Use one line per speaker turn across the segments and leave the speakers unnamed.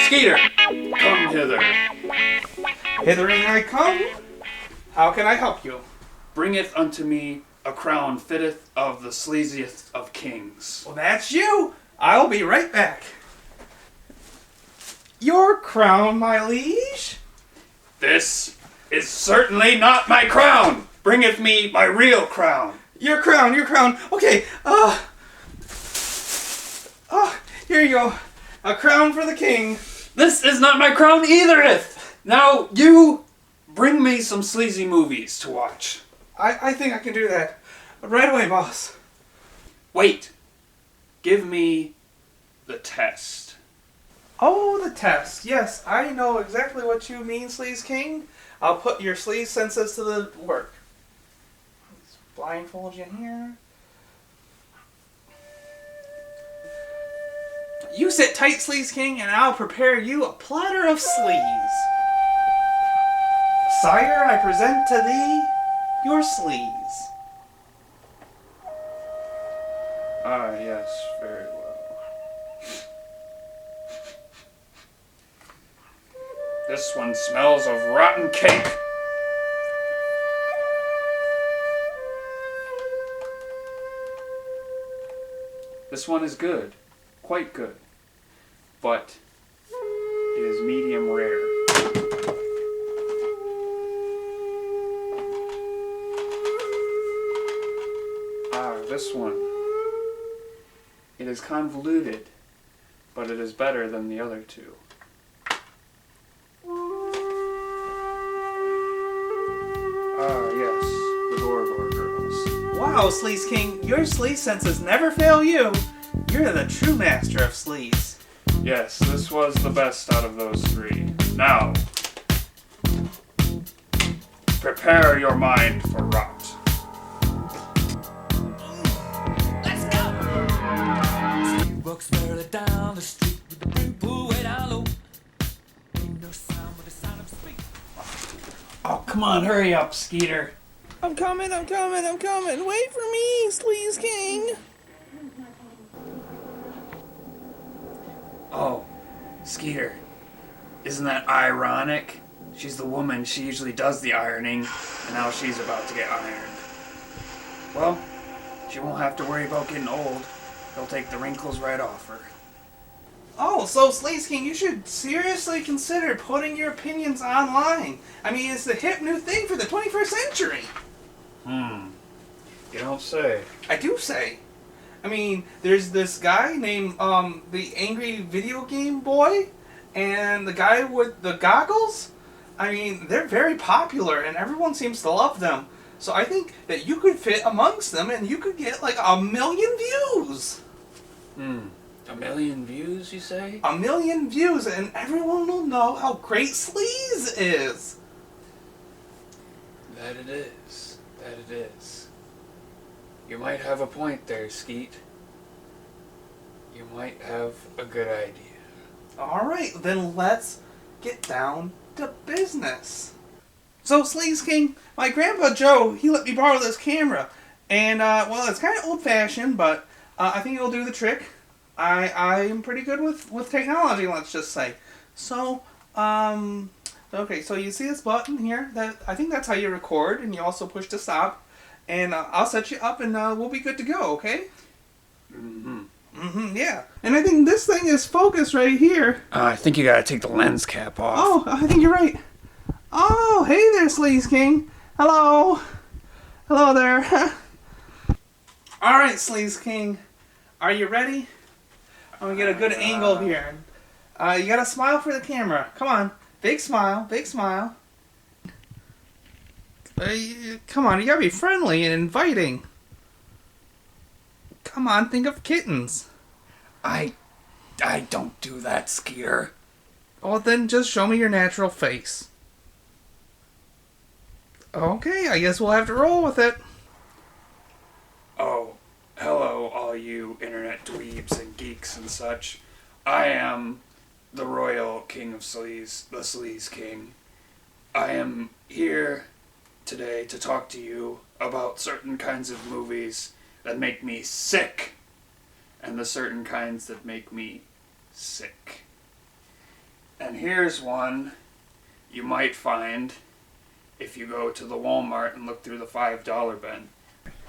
Skeeter, come hither.
Hithering I come. How can I help you?
Bringeth unto me a crown fitteth of the sleaziest of kings.
Well, that's you. I'll be right back. Your crown, my liege?
This is certainly not my crown. Bringeth me my real crown.
Your crown, your crown. Okay, here you go. A crown for the king.
This is not my crown either. Now you bring me some sleazy movies to watch.
I think I can do that. Right away, boss.
Wait. Give me the test.
Oh, the test. Yes, I know exactly what you mean, Sleaze King. I'll put your sleaze senses to the work. Let's blindfold you here. You sit tight, Sleaze King, and I'll prepare you a platter of sleaze. Sire, I present to thee your sleaze.
Ah, yes, very well. This one smells of rotten cake. This one is good, quite good, but it is medium rare. This one. It is convoluted, but it is better than the other two. Ah, yes, the Gorgor girls.
Wow, Sleaze King, your sleaze senses never fail you. You're the true master of sleaze.
Yes, this was the best out of those three. Now, prepare your mind for rot.
Walks fairly down the street with the brim pulled way down low. Ain't no sound but the sound of speed.
Oh, come on, hurry up, Skeeter.
I'm coming. Wait for me, Sleaze King.
Oh, Skeeter, isn't that ironic? She's the woman, she usually does the ironing, and now she's about to get ironed. Well, she won't have to worry about getting old. He'll take the wrinkles right off her.
Oh, so Sleaze King, you should seriously consider putting your opinions online. I mean, it's the hip new thing for the 21st century.
You don't say.
I do say. I mean, there's this guy named the Angry Video Game Boy, and the guy with the goggles. I mean, they're very popular, and everyone seems to love them. So I think that you could fit amongst them, and you could get like 1 million views.
1 million views, you say?
1 million views, and everyone will know how great Sleaze is.
That it is. That it is. You might have a point there, Skeet. You might have a good idea.
Alright, then let's get down to business. So, Sleaze King, my grandpa Joe, he let me borrow this camera. And, well, it's kind of old-fashioned, but I think it'll do the trick. I am pretty good with technology, let's just say. So, okay, so you see this button here? I think that's how you record, and you also push to stop. And I'll set you up, and we'll be good to go, okay? Yeah. And I think this thing is focused right here.
I think you gotta take the lens cap off.
Oh, I think you're right. Oh, hey there, Sleaze King. Hello. Hello there. Alright, Sleaze King. Are you ready? I'm gonna get a good angle here. You gotta smile for the camera. Come on. Big smile. Big smile. Come on, you gotta be friendly and inviting. Come on, think of kittens.
I don't do that, Skeeter.
Well, then just show me your natural face. Okay, I guess we'll have to roll with it.
Oh, hello, all you internet dweebs and geeks and such. I am the royal king of sleaze, the Sleaze King. I am here today to talk to you about certain kinds of movies that make me sick and the certain kinds that make me sick. And here's one you might find if you go to the Walmart and look through the $5 bin.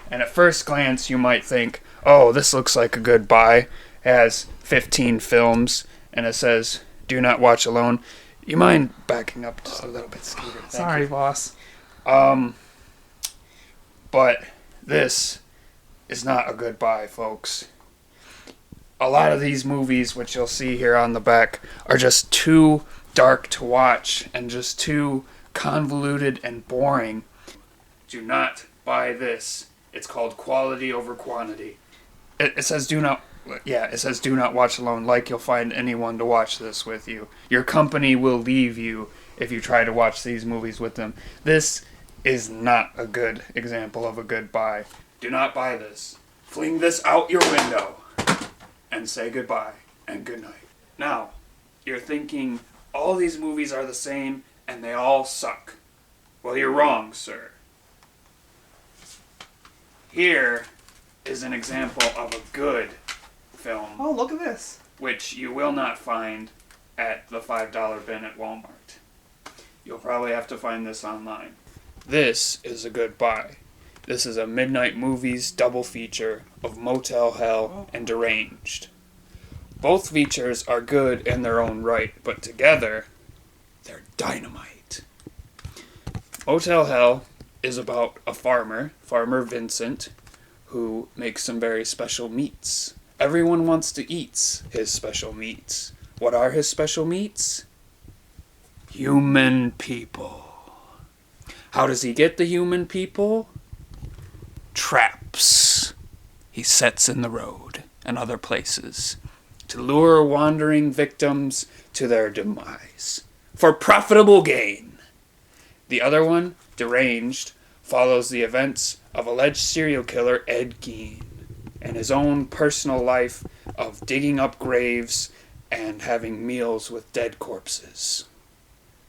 And at first glance you might think, oh, this looks like a good buy. It has 15 films and it says, do not watch alone. You mind backing up just a little bit, Skeeter? Thank
Sorry,
you.
boss.
But this is not a good buy, folks. A lot of these movies, which you'll see here on the back, are just too dark to watch and just too convoluted and boring. Do not buy this. It's called quality over quantity. It says do not watch alone, like you'll find anyone to watch this with you. Your company will leave you if you try to watch these movies with them. This is not a good example of a good buy. Do not buy this. Fling this out your window and say goodbye and good night. Now, you're thinking all these movies are the same and they all suck. Well, you're wrong, sir. Here is an example of a good film,
Oh, look at this.
which you will not find at the $5 bin at Walmart. You'll probably have to find this online. This is a good buy. This is a Midnight Movies double feature of Motel Hell and Deranged. Both features are good in their own right, but together, they're dynamite. Motel Hell is about a farmer, Farmer Vincent, who makes some very special meats. Everyone wants to eat his special meats. What are his special meats? Human people. How does he get the human people? Traps he sets in the road and other places to lure wandering victims to their demise for profitable gain. The other one, Deranged, follows the events of alleged serial killer Ed Gein and his own personal life of digging up graves and having meals with dead corpses.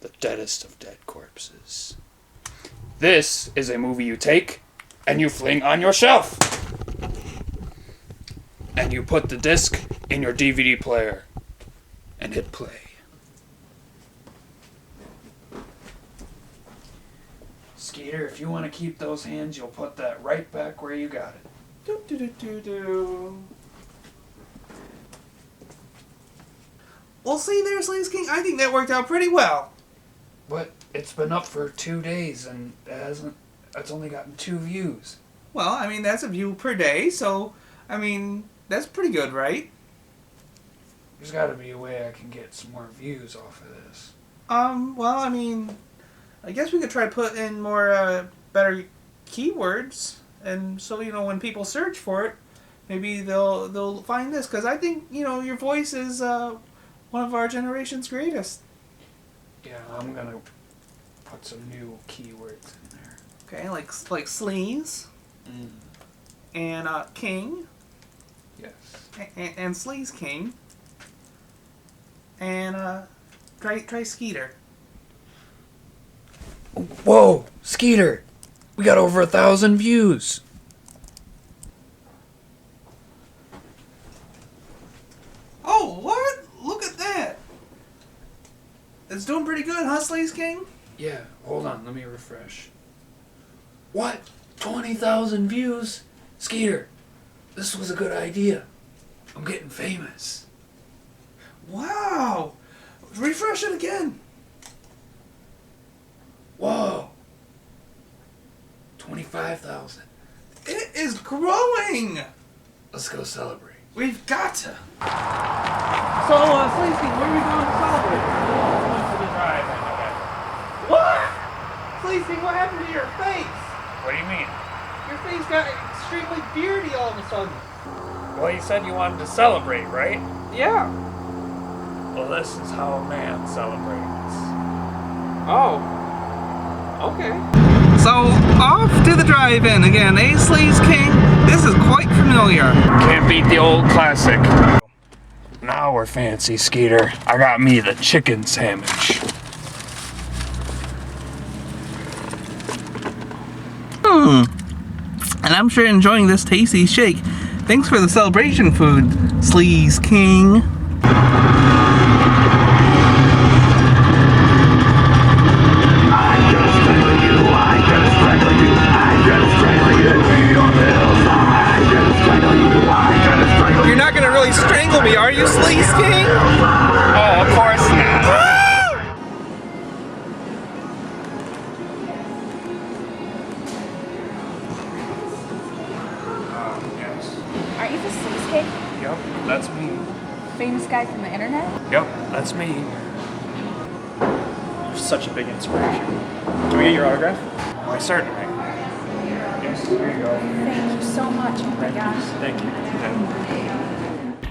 The deadest of dead corpses. This is a movie you take and you fling on your shelf. And you put the disc in your DVD player and hit play. Skeeter, if you want to keep those hands, you'll put that right back where you got it.
Do, do, do, do, do. Well, see there, Sleaze King, I think that worked out pretty well.
But it's been up for 2 days and it's only gotten 2 views.
Well, I mean, that's a view per day, so, I mean, that's pretty good, right?
There's got to be a way I can get some more views off of this.
Well, I mean, I guess we could try put in more, better keywords, and so, you know, when people search for it, maybe they'll find this, because I think, you know, your voice is, one of our generation's greatest.
Yeah, I'm going to put some new keywords in there.
Okay, like Sleaze, and, King,
Yes.
and Sleaze King, and, try Skeeter.
Whoa, Skeeter! We got over 1,000 views.
Oh, what? Look at that! It's doing pretty good, huh, Sleaze King?
Yeah, hold on, let me refresh. What? 20,000 views? Skeeter, this was a good idea. I'm getting famous.
Wow! Refresh it again.
Whoa! 25,000.
It is growing!
Let's go celebrate.
We've got to. So, Sleaze King, where are we going to celebrate?
To the drive-in again.
What? Sleaze King, what happened to your face?
What do you mean?
Your face got extremely beardy all of a sudden.
Well, you said you wanted to celebrate, right?
Yeah.
Well, this is how a man celebrates.
Oh. Okay. So, off to the drive-in again, eh, Sleaze King? This is quite familiar.
Can't beat the old classic. Now we're fancy, Skeeter. I got me the chicken sandwich.
And I'm sure enjoying this tasty shake. Thanks for the celebration food, Sleaze King. You're not gonna really strangle me, are you, Sleaze King?
Oh, of course not. Yes.
Aren't you the Sleaze King?
Yep, that's me.
Famous guy from the internet?
Yep, that's me.
Such a big inspiration. Can we get your autograph?
Why, certainly. Yes, here you go.
Thank you so much. Oh my gosh.
Thank you.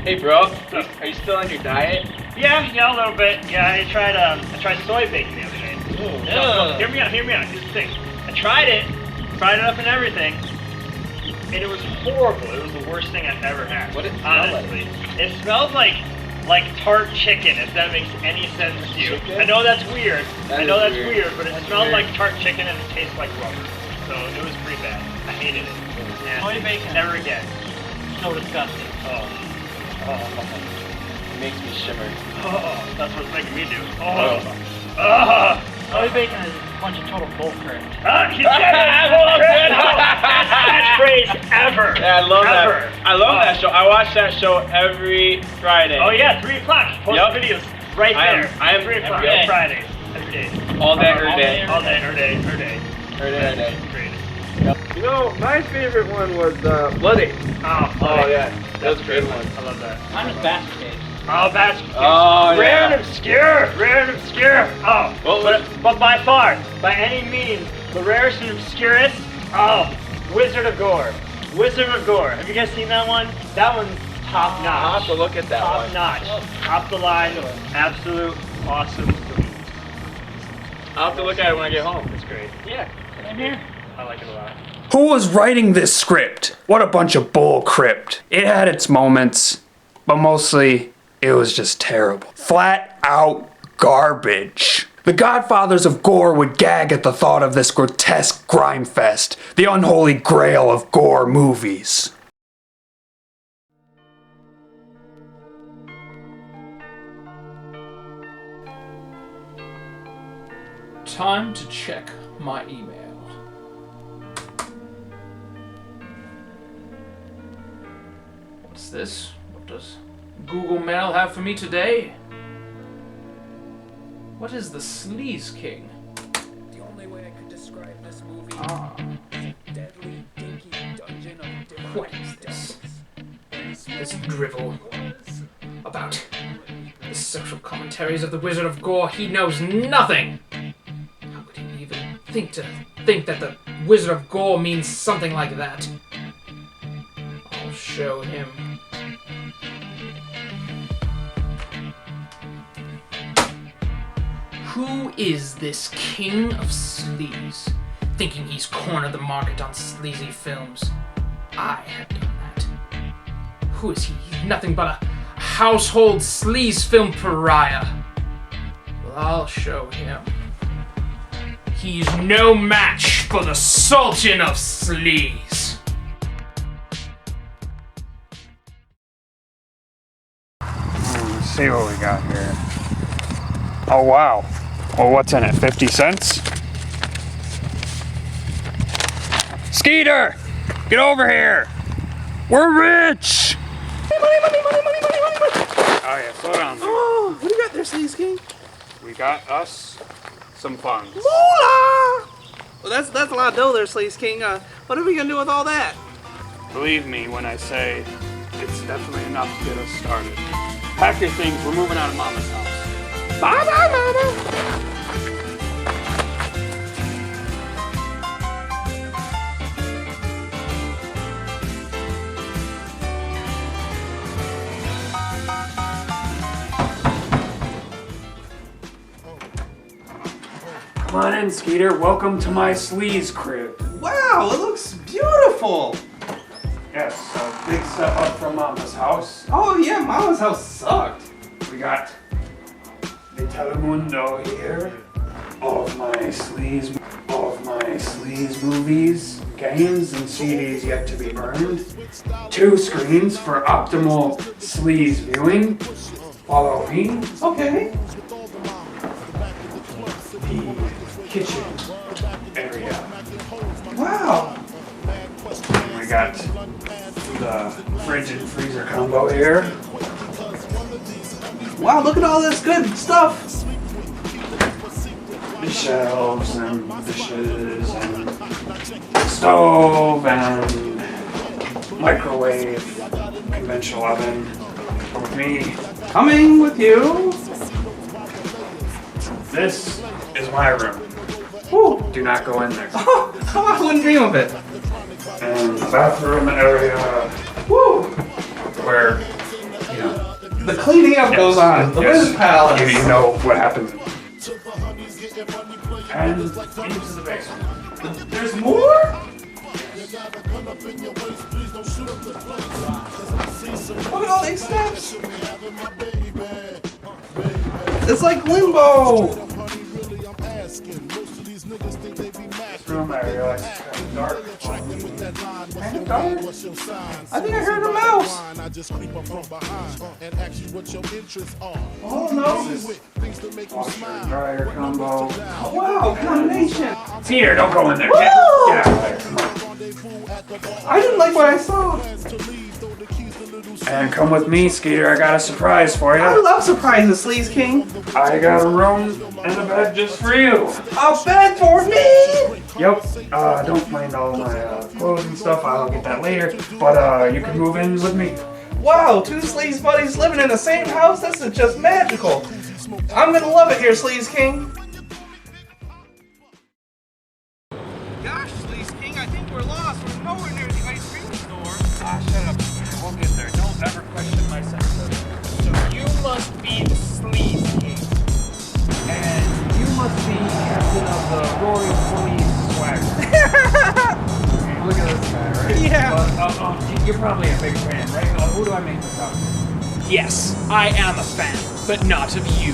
Hey bro, are you still on your diet?
Yeah, a little bit. Yeah, I tried soy bacon the other day. No, hear me out. Here's the thing. I tried it up and everything, and it was horrible. It was the worst thing I've ever had.
What did it smell
honestly? It smelled like tart chicken, if that makes any sense to you.
Chicken?
I know that's weird.
That
I know
is
that's
weird.
weird, but it
That's
smelled
weird.
like tart chicken and it tastes like rubber. So it was pretty bad. I hated it. Yeah.
Soy bacon.
Never again.
So disgusting.
Oh.
It makes me shimmer.
Oh, that's what's making me do.
Oh.
Soy
bacon is a bunch of total bullcrap.
You said it! Best catchphrase ever.
Yeah, I love
ever.
that. I love that show. I watch that show every Friday.
Oh yeah, 3 o'clock. Post
Yep.
videos right there.
I am
3 o'clock
every day.
Fridays. Every day.
All day, every day.
All day, every day, every day.
Every day.
Great.
You know, my favorite one was Bloody.
Oh,
Yeah, that was a great one.
I love that.
Mine was Basket Case.
Oh, basket.
Oh,
Rare
yeah.
and obscure. Oh, but by far, by any means, the rarest and obscurest. Oh, Wizard of Gore. Have you guys seen that one? That one's top notch.
I'll have to look at that
Top
one.
notch. Top the line. Absolute awesome food.
I'll have to look at it when I get home.
It's great.
Yeah, I'm here.
I like it a lot.
Who was writing this script? What a bunch of bull crypt. It had its moments, but mostly it was just terrible. Flat out garbage. The godfathers of gore would gag at the thought of this grotesque grime fest, the unholy grail of gore movies.
Time to check my email. What's this? What does Google Mail have for me today? What is the Sleaze King?
The only way I could describe this movie
Ah,
deadly dinky dungeon of
what is this? This drivel about the social commentaries of the Wizard of Gore. He knows nothing! How could he even think that the Wizard of Gore means something like that? I'll show him. Who is this king of sleaze? Thinking he's cornered the market on sleazy films. I have done that. Who is he? He's nothing but a household sleaze film pariah. Well, I'll show him. He's no match for the Sultan of Sleaze.
Let's see what we got here. Oh wow. Well, what's in it? 50 cents? Skeeter! Get over here! We're rich! Oh yeah, slow down.
Oh, what do you got there, Sleaze King?
We got us some funds.
Moolah! Well, that's a lot of dough there, Sleaze King. What are we gonna do with all that?
Believe me when I say it's definitely enough to get us started. Pack your things, we're moving out of Mama's house.
Bye bye, Mama.
Come on in, Skeeter. Welcome to my sleaze crib.
Wow, it looks beautiful.
Yes, a big step up from Mama's house.
Oh yeah, Mama's house sucked.
We got the Telemundo here. All of my sleaze Sleaze movies, games, and CDs yet to be earned. 2 screens for optimal Sleaze viewing. Follow me.
Okay.
The kitchen area.
Wow.
We got the fridge and freezer combo here.
Wow, look at all this good stuff.
The shelves and dishes and stove and microwave, conventional oven. Come with me.
Coming with you.
This is my room.
Woo.
Do not go in there.
I wouldn't dream of it.
And the bathroom area,
Woo.
where, you know,
The cleaning up goes on. The Wiz Palace.
You know what happened. And into the basement.
There's more? Look at all these steps. It's like limbo.
This room area, like, it's kind of dark.
Kind of dark. I think I heard a mouse. Oh no.
Washer and dryer combo.
Oh, wow, combination.
Skeeter, don't go in there. Get out of there. Come on.
I didn't like what I saw.
And come with me, Skeeter. I got a surprise for
I
you.
love surprises, Sleaze King.
I got a room and a bed just for you.
A bed for me.
Yep. Don't mind all my clothes and stuff. I'll get that later. But you can move in with me.
Wow, 2 Sleaze buddies living in the same house? This is just magical. I'm gonna love it here, Sleaze King. Gosh, Sleaze King, I think we're lost. We're nowhere near the ice cream store.
Ah, shut up. We'll get there. Don't ever question my sense of it. So you must be the Sleaze King. And you must be captain of the Roaring Police Swagger. Look at this guy, right?
Yeah.
You're probably a big fan, right? Who do I make this out to?
Yes, I am a fan, but not of you.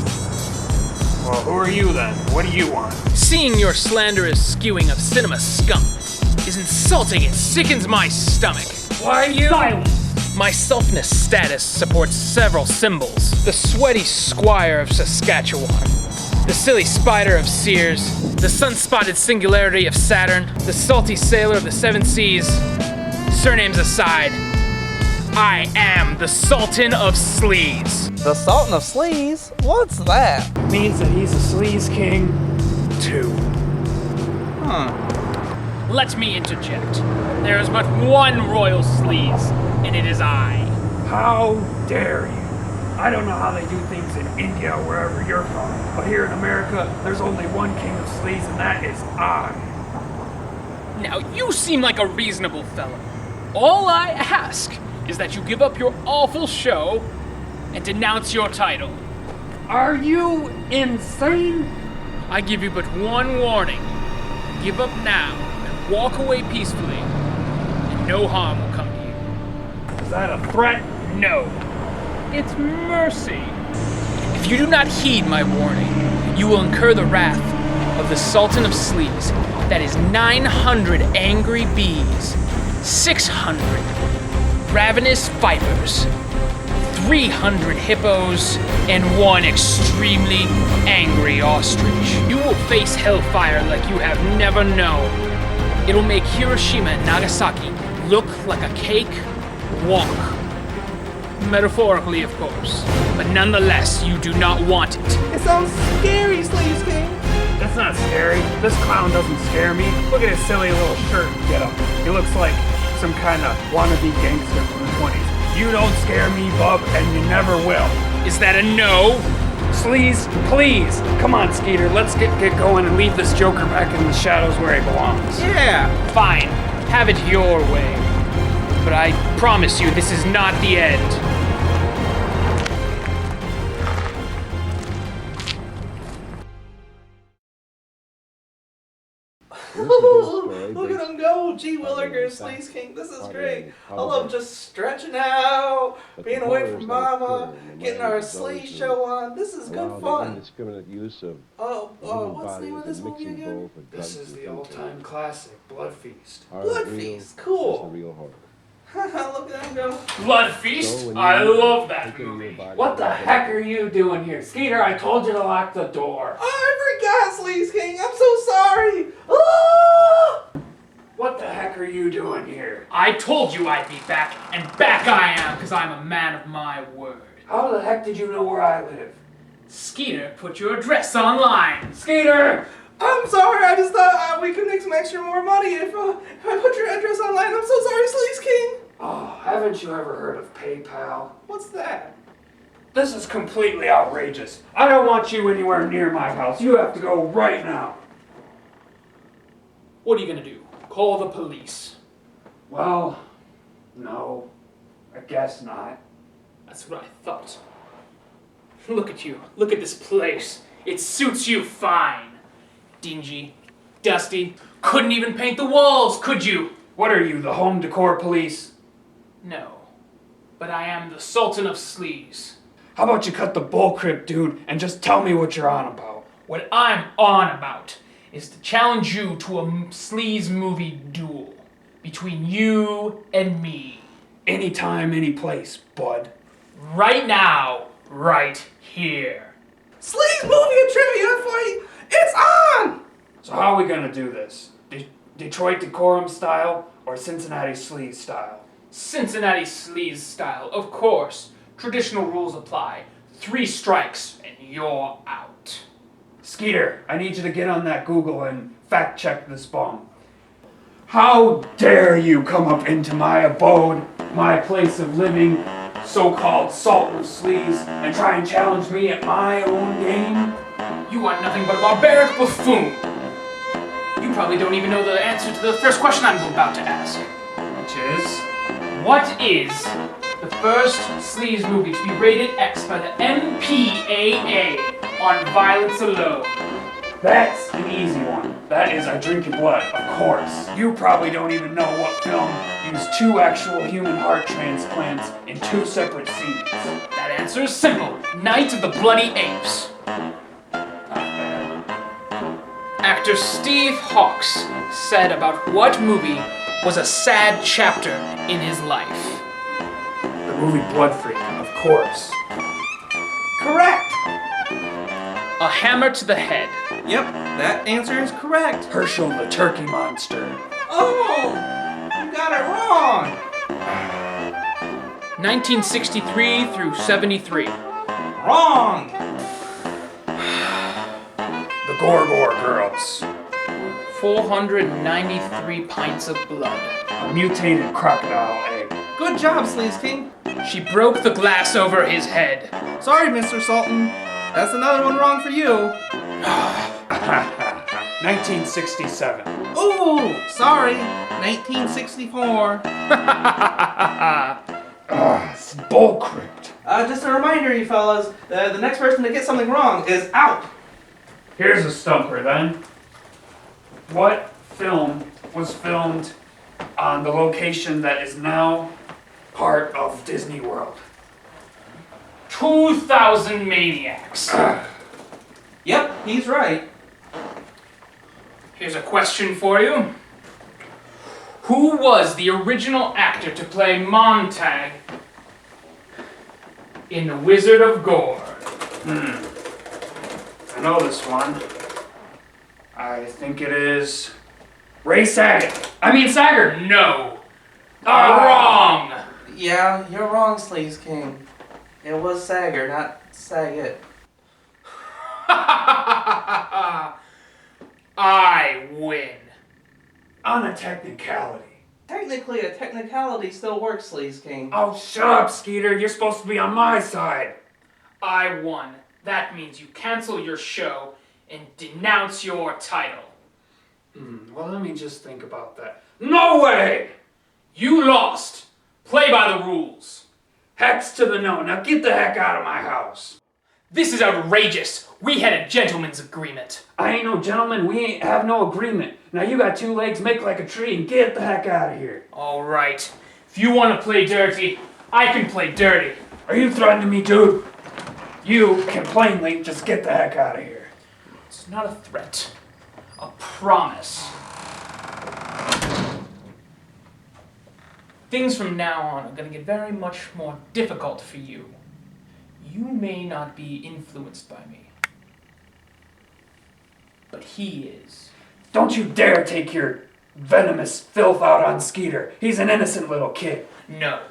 Well, who are you then? What do you want?
Seeing your slanderous skewing of cinema scum is insulting and sickens my stomach.
Why you?
Silence!
My selfness status supports several symbols. The sweaty squire of Saskatchewan, the silly spider of Sears, the sun-spotted singularity of Saturn, the salty sailor of the seven seas. Surnames aside, I am the Sultan of Sleaze.
The Sultan of Sleaze? What's that?
Means that he's a Sleaze King Too.
Huh.
Let me interject. There is but one royal Sleaze, and it is I.
How dare you? I don't know how they do things in India or wherever you're from, but here in America, there's only one King of Sleaze, and that is I.
Now, you seem like a reasonable fellow. All I ask is that you give up your awful show and denounce your title.
Are you insane?
I give you but one warning. Give up now and walk away peacefully, and no harm will come to you.
Is that a threat?
No. It's mercy. If you do not heed my warning, you will incur the wrath of the Sultan of Sleaze. That is 900 angry bees, 600 ravenous vipers, 300 hippos, and 1 extremely angry ostrich. You will face hellfire like you have never known. It'll make Hiroshima and Nagasaki look like a cake walk. Metaphorically, of course. But nonetheless, you do not want it.
It sounds scary, Sleaze King.
That's not scary. This clown doesn't scare me. Look at his silly little shirt and get up. He looks like some kind of wannabe gangster from the 20s. You don't scare me, bub, and you never will.
Is that a no?
Sleaze, please. Come on, Skeeter. Let's get going and leave this joker back in the shadows where he belongs.
Yeah.
Fine. Have it your way. But I promise you, this is not the end.
Look at him go. Oh, gee willikers, Sleaze King, this is great. I love just stretching out, being away from Mama, getting our Sleaze show on. This is good fun.
Indiscriminate use of
What's the name of this movie again?
This is the old-time classic, Blood Feast.
Blood Feast, cool.
The real horror.
Look at them go.
Blood Feast? I love that movie.
What the heck are you doing here? Skeeter, I told you to lock the door.
I forgot, Sleaze King. I'm so sorry. Ah!
What the heck are you doing here?
I told you I'd be back, and back I am, because I'm a man of my word.
How the heck did you know where I live?
Skeeter put your address online.
Skeeter!
I'm sorry, I just thought we could make some extra more money if I put your address online. I'm so sorry, Sleaze King.
Oh, haven't you ever heard of PayPal?
What's that?
This is completely outrageous. I don't want you anywhere near my house. You have to go right now.
What are you gonna do? Call the police?
Well, no. I guess not.
That's what I thought. Look at you. Look at this place. It suits you fine. Dingy, dusty. Couldn't even paint the walls, could you?
What are you, the home decor police?
No. But I am the Sultan of Sleaze.
How about you cut the bullcrap, dude, and just tell me what you're on about?
What I'm on about is to challenge you to a Sleaze movie duel between you and me.
Anytime, any place, bud.
Right now, right here.
Sleaze movie trivia fight! It's on!
So how are we gonna do this? Detroit decorum style or Cincinnati sleaze style?
Cincinnati Sleaze style, of course. Traditional rules apply. 3 strikes and you're out.
Skeeter, I need you to get on that Google and fact check this bum. How dare you come up into my abode, my place of living, so-called Sultan of Sleaze, and try and challenge me at my own game?
You are nothing but a barbaric buffoon. You probably don't even know the answer to the first question I'm about to ask.
Which is?
What is the first Sleaze movie to be rated X by the MPAA on violence alone?
That's an easy one. That is I Drink Your Blood, of course. You probably don't even know what film used 2 actual human heart transplants in 2 separate scenes.
That answer is simple. Night of the Bloody Apes. Actor Steve Hawks said about what movie was a sad chapter in his life.
The movie Blood Freak, of course.
Correct!
A Hammer to the Head.
Yep, that answer is correct.
Herschel the Turkey Monster.
Oh! You got it wrong!
1963 through 73.
Wrong!
The Gorgor Girls.
493 pints of blood.
A mutated crocodile egg.
Good job, Sleaze King.
She broke the glass over his head.
Sorry, Mr. Sultan. That's another one wrong for you.
1967.
Ooh, sorry. 1964.
It's bullcrypt.
Just a reminder, you fellas, the next person to get something wrong is out.
Here's a stumper then. What film was filmed on the location that is now part of Disney World?
2,000 Maniacs.
Yep, he's right.
Here's a question for you. Who was the original actor to play Montag in The Wizard of Gore?
I know this one. I think it is Ray Saget. Sager.
No. Wrong.
Yeah, you're wrong, Sleaze King. It was Sager, not Saget.
I win.
On a technicality.
Technically, a technicality still works, Sleaze King.
Oh, shut up, Skeeter. You're supposed to be on my side.
I won. That means you cancel your show and denounce your title.
Well, let me just think about that. No way!
You lost. Play by the rules.
Hex to the no. Now get the heck out of my house.
This is outrageous. We had a gentleman's agreement.
I ain't no gentleman. We ain't have no agreement. Now you got 2 legs, make like a tree, and get the heck out of here.
All right. If you want to play dirty, I can play dirty.
Are you threatening me, dude? You can plainly just get the heck out of here.
It's not a threat. A promise. Things from now on are going to get very much more difficult for you. You may not be influenced by me, but he is.
Don't you dare take your venomous filth out on Skeeter. He's an innocent little kid.
No.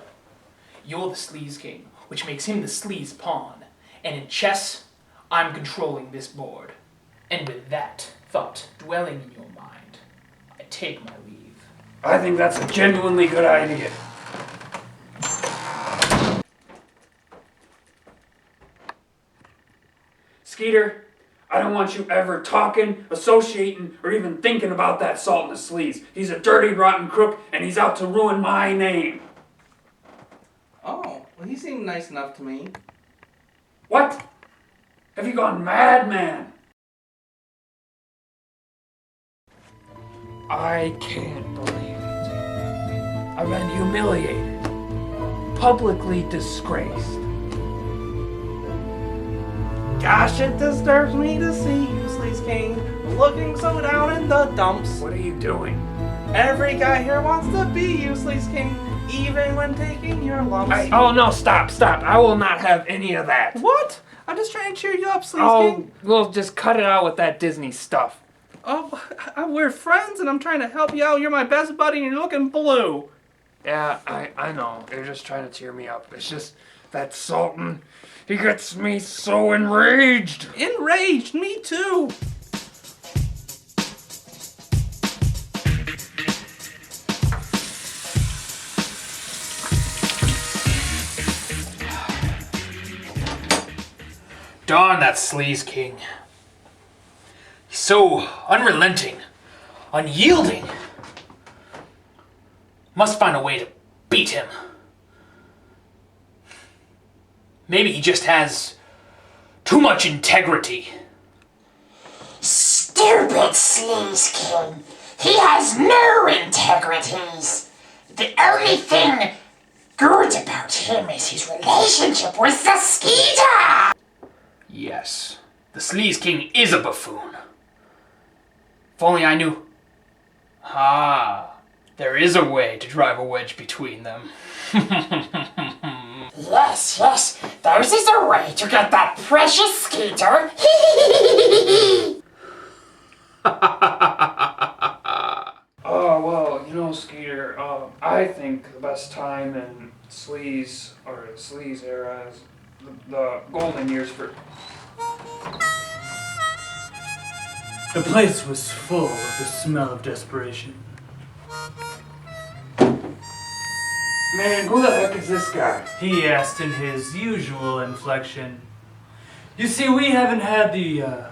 You're the Sleaze King, which makes him the Sleaze Pawn. And in chess, I'm controlling this board. And with that thought dwelling in your mind, I take my leave.
I think that's a genuinely good idea. Skeeter, I don't want you ever talking, associating, or even thinking about that Salt and the Sleaze. He's a dirty, rotten crook, and he's out to ruin my name.
Oh, well, he seemed nice enough to me.
What? Have you gone mad, man? I can't believe it. I've been humiliated, publicly disgraced.
Gosh, it disturbs me to see you, Sleaze King, looking so down in the dumps.
What are you doing?
Every guy here wants to be you, Sleaze King, even when taking your lumps.
Oh no, stop. I will not have any of that.
What? I'm just trying to cheer you up, Sleaze
Oh,
King.
well, just cut it out with that Disney stuff.
Oh, we're friends and I'm trying to help you out. You're my best buddy and you're looking blue.
Yeah, I know. You're just trying to cheer me up. It's just that Sultan, he gets me so enraged.
Enraged? Me too.
Darn that Sleaze King. He's so unrelenting, unyielding. Must find a way to beat him. Maybe he just has too much integrity.
Stupid Sleaze King. He has no integrities. The only thing good about him is his relationship with the Skeeter.
Yes, the Sleaze King is a buffoon. If only I knew. There is a way to drive a wedge between them.
Yes, theirs is a way to get that precious Skeeter.
Oh, well, you know, Skeeter, I think the best time in Sleaze era is the golden years for...
The place was full of the smell of desperation.
Man, who the heck is this guy?
He asked in his usual inflection. You see, we haven't had the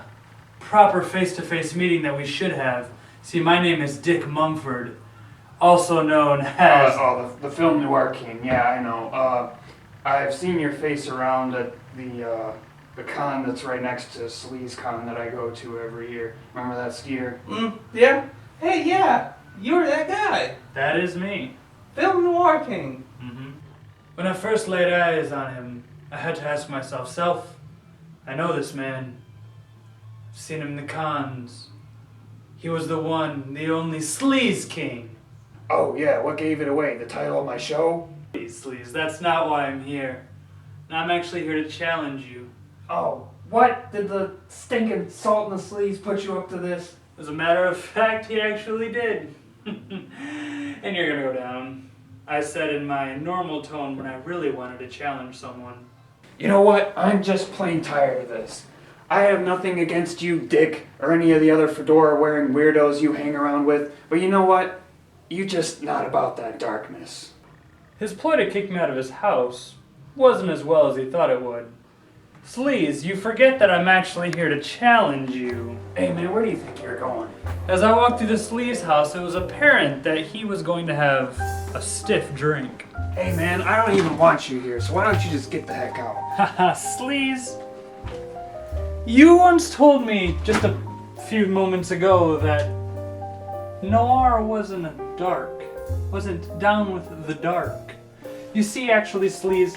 proper face-to-face meeting that we should have. See, my name is Dick Mumford, also known as...
the film noir king, yeah, I know. I've seen your face around at the con that's right next to Sleaze Con that I go to every year. Remember that, Skeeter?
Yeah? Hey, yeah, you're that guy.
That is me.
Film Noir King.
When I first laid eyes on him, I had to ask myself, I know this man. I've seen him in the cons. He was the one, the only Sleaze King.
Oh, yeah, what gave it away? The title of my show?
Sleaze, that's not why I'm here. I'm actually here to challenge you.
Oh, what? Did the stinking Salt and the Sleaze put you up to this?
As a matter of fact, he actually did. And you're gonna go down. I said in my normal tone when I really wanted to challenge someone.
You know what? I'm just plain tired of this. I have nothing against you, Dick, or any of the other fedora-wearing weirdos you hang around with, but you know what? You just not about that darkness.
His ploy to kick me out of his house wasn't as well as he thought it would. Sleaze, you forget that I'm actually here to challenge you.
Hey man, where do you think you're going?
As I walked through the Sleaze house, it was apparent that he was going to have a stiff drink.
Hey man, I don't even want you here, so why don't you just get the heck out?
Haha, Sleaze. You once told me just a few moments ago that noir wasn't down with the dark. You see, actually, Sleaze,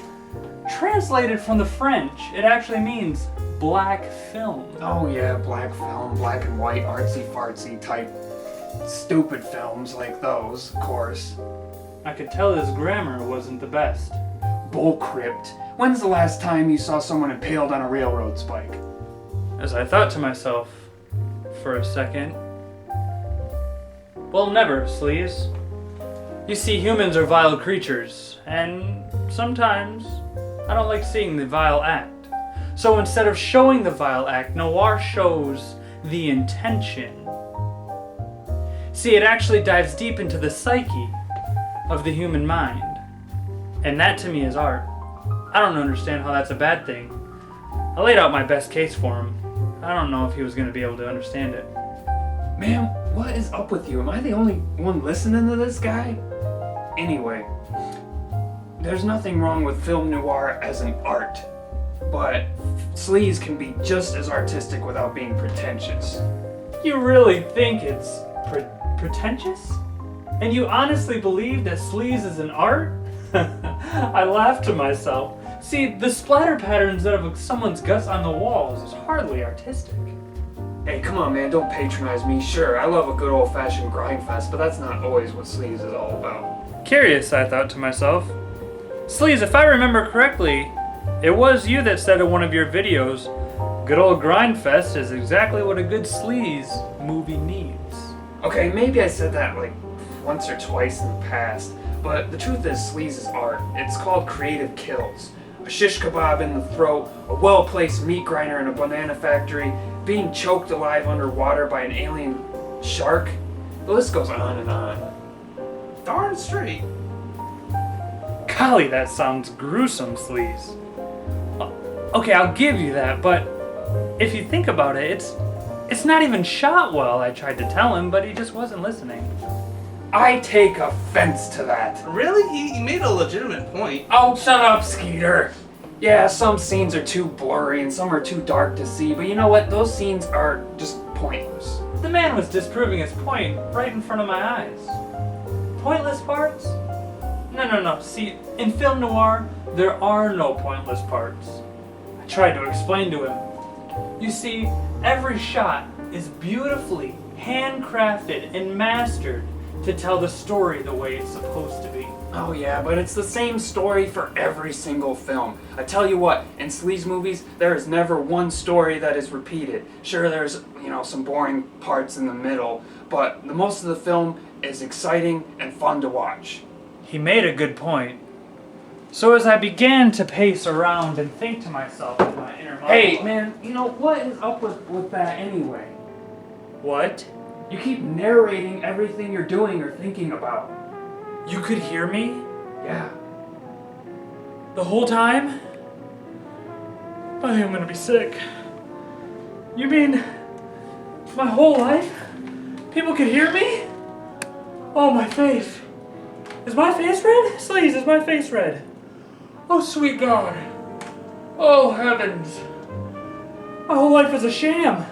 translated from the French, it actually means black film.
Oh yeah, black film, black and white, artsy-fartsy type stupid films like those, of course.
I could tell his grammar wasn't the best.
Bullcrypt. When's the last time you saw someone impaled on a railroad spike?
As I thought to myself for a second, well, never, Sleaze. You see, humans are vile creatures, and sometimes I don't like seeing the vile act. So instead of showing the vile act, noir shows the intention. See, it actually dives deep into the psyche of the human mind. And that to me is art. I don't understand how that's a bad thing. I laid out my best case for him. I don't know if he was going to be able to understand it.
Man, what is up with you? Am I the only one listening to this guy? Anyway, there's nothing wrong with film noir as an art, but Sleaze can be just as artistic without being pretentious.
You really think it's pretentious? And you honestly believe that Sleaze is an art? I laughed to myself. See, the splatter patterns of someone's guts on the walls is hardly artistic.
Hey, come on, man, don't patronize me. Sure, I love a good old-fashioned grind fest, but that's not always what Sleaze is all about.
Curious, I thought to myself. Sleaze, if I remember correctly, it was you that said in one of your videos, good old grind fest is exactly what a good Sleaze movie needs.
Okay, maybe I said that like once or twice in the past, but the truth is Sleaze is art. It's called creative kills. A shish kebab in the throat, a well-placed meat grinder in a banana factory, being choked alive underwater by an alien shark. The list goes on and on.
Darn straight.
Golly, that sounds gruesome, Sleaze. Okay, I'll give you that, but if you think about it, it's not even shot well, I tried to tell him, but he just wasn't listening.
I take offense to that.
Really? He made a legitimate point.
Oh, shut up, Skeeter. Yeah, some scenes are too blurry and some are too dark to see, but you know what? Those scenes are just pointless.
The man was disproving his point right in front of my eyes. Pointless parts? No. See, in film noir, there are no pointless parts. I tried to explain to him. You see, every shot is beautifully handcrafted and mastered to tell the story the way it's supposed to be.
Oh yeah, but it's the same story for every single film. I tell you what, in Sleaze movies, there is never one story that is repeated. Sure, there's, some boring parts in the middle, but the most of the film is exciting and fun to watch.
He made a good point. So as I began to pace around and think to myself in my inner monologue...
Hey, man, what is up with that anyway?
What?
You keep narrating everything you're doing or thinking about.
You could hear me?
Yeah.
The whole time? I think I'm gonna be sick. You mean my whole life? People could hear me? Oh, my face. Is my face red? Sleaze, is my face red? Oh, sweet God. Oh, heavens. My whole life is a sham.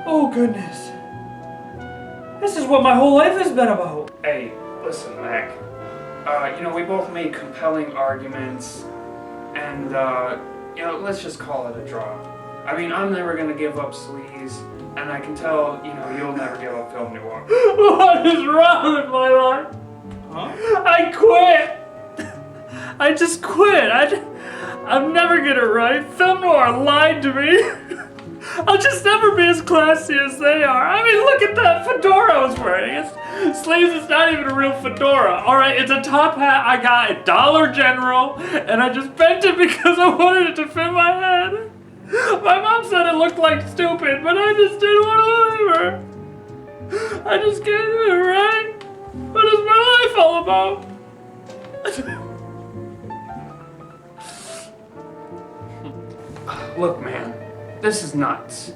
Oh, goodness. This is what my whole life has been about.
Hey, listen, Mac. We both made compelling arguments, and, let's just call it a draw. I mean, I'm never gonna give up Sleaze, and I can tell, you'll never give up film noir.
What is wrong with my life?
Huh?
I quit! I just quit. I'm never gonna write. Film noir lied to me. I'll just never be as classy as they are. I mean, look at that fedora I was wearing. Sleaze is not even a real fedora. Alright, it's a top hat I got at Dollar General, and I just bent it because I wanted it to fit my head. My mom said it looked like stupid, but I just didn't want to leave her. I just can't do it, right? What is my life all about?
Look, man, this is nuts.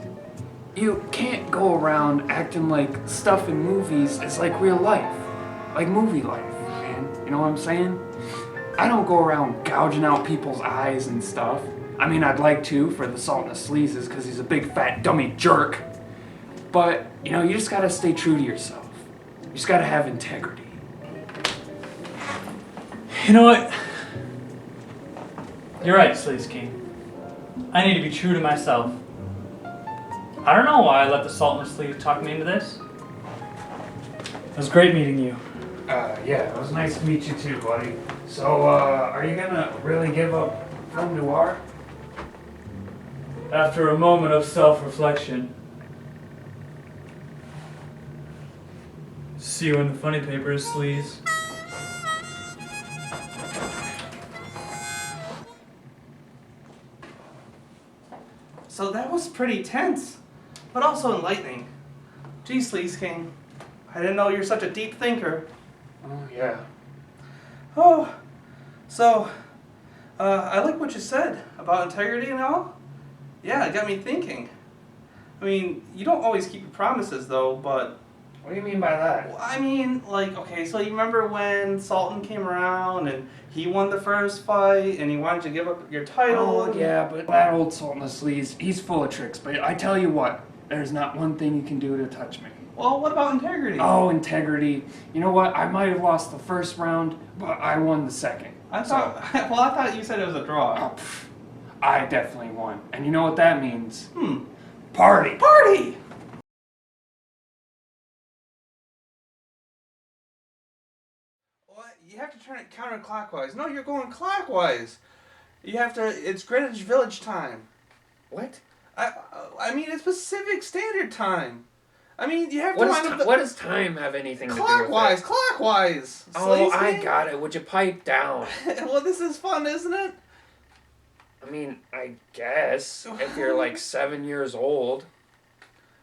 You can't go around acting like stuff in movies is like real life. Like movie life, man. You know what I'm saying? I don't go around gouging out people's eyes and stuff. I mean, I'd like to for the Salt and the Sleazes because he's a big fat dummy jerk. But, you know, you just gotta stay true to yourself. You just gotta have integrity.
You know what? You're right, Sleaze King. I need to be true to myself. I don't know why I let the Salt and the Sleaze talk me into this. It was great meeting you.
Yeah, it was nice to meet you too, buddy. So, are you gonna really give up film noir?
After a moment of self-reflection. See you in the funny papers, Sleaze.
So that was pretty tense, but also enlightening. Gee, Sleaze King, I didn't know you're such a deep thinker.
Oh, yeah.
Oh, so, I like what you said about integrity and all. Yeah, it got me thinking. I mean, you don't always keep your promises though, but...
What do you mean by that?
Well, I mean, like, okay, so you remember when Sultan came around and he won the first fight and he wanted to give up your title?
Oh, yeah, but that old Salt and the Sleaze, he's full of tricks. But I tell you what, there's not one thing you can do to touch me.
Well, what about integrity?
Oh, integrity. You know what? I might have lost the first round, but I won the second.
I thought, well, I thought you said it was a draw.
Oh, I definitely won. And you know what that means? Party!
Party! What? You have to turn it counterclockwise. No, you're going clockwise. You have to, it's Greenwich Village time.
What?
I mean, it's Pacific Standard Time. I mean, you have to line up the...
What does time have anything to do with
Clockwise,
it?
clockwise!
Oh,
Sleaze
I
King?
got it. Would you pipe down?
Well, this is fun, isn't it?
I mean, I guess, if you're like 7 years old.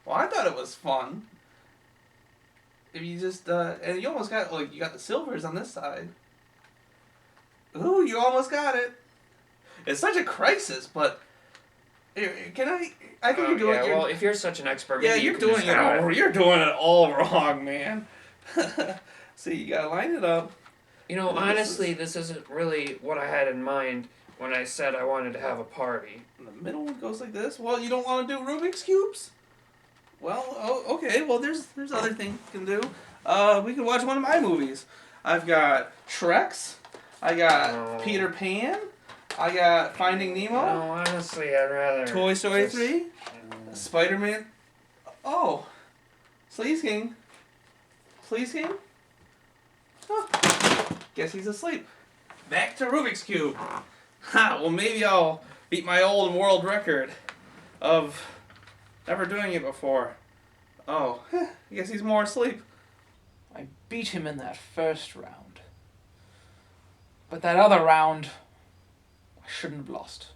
Well, I thought it was fun. If you just, and you almost got, like, you got the silvers on this side. Ooh, you almost got it. It's such a crisis, but... Can I think you're doing it.
Yeah, well, if you're such an expert,
Yeah,
maybe
you're
you can
doing
just
it
have
all. You're doing it all wrong, man. See, you gotta line it up.
You know, honestly, this isn't really what I had in mind when I said I wanted to have a party.
And the middle one goes like this. Well, you don't want to do Rubik's cubes? Well, oh, okay. Well, there's other things you can do. We can watch one of my movies. I've got Shreks. I got Peter Pan. I got Finding Nemo.
No, honestly, I'd rather...
Toy Story 3. Spider-Man. Oh. Sleaze King. Sleaze King? Huh. Guess he's asleep. Back to Rubik's Cube. Ha, well maybe I'll beat my old world record of never doing it before. Oh, I guess he's more asleep.
I beat him in that first round. But that other round, I shouldn't have lost.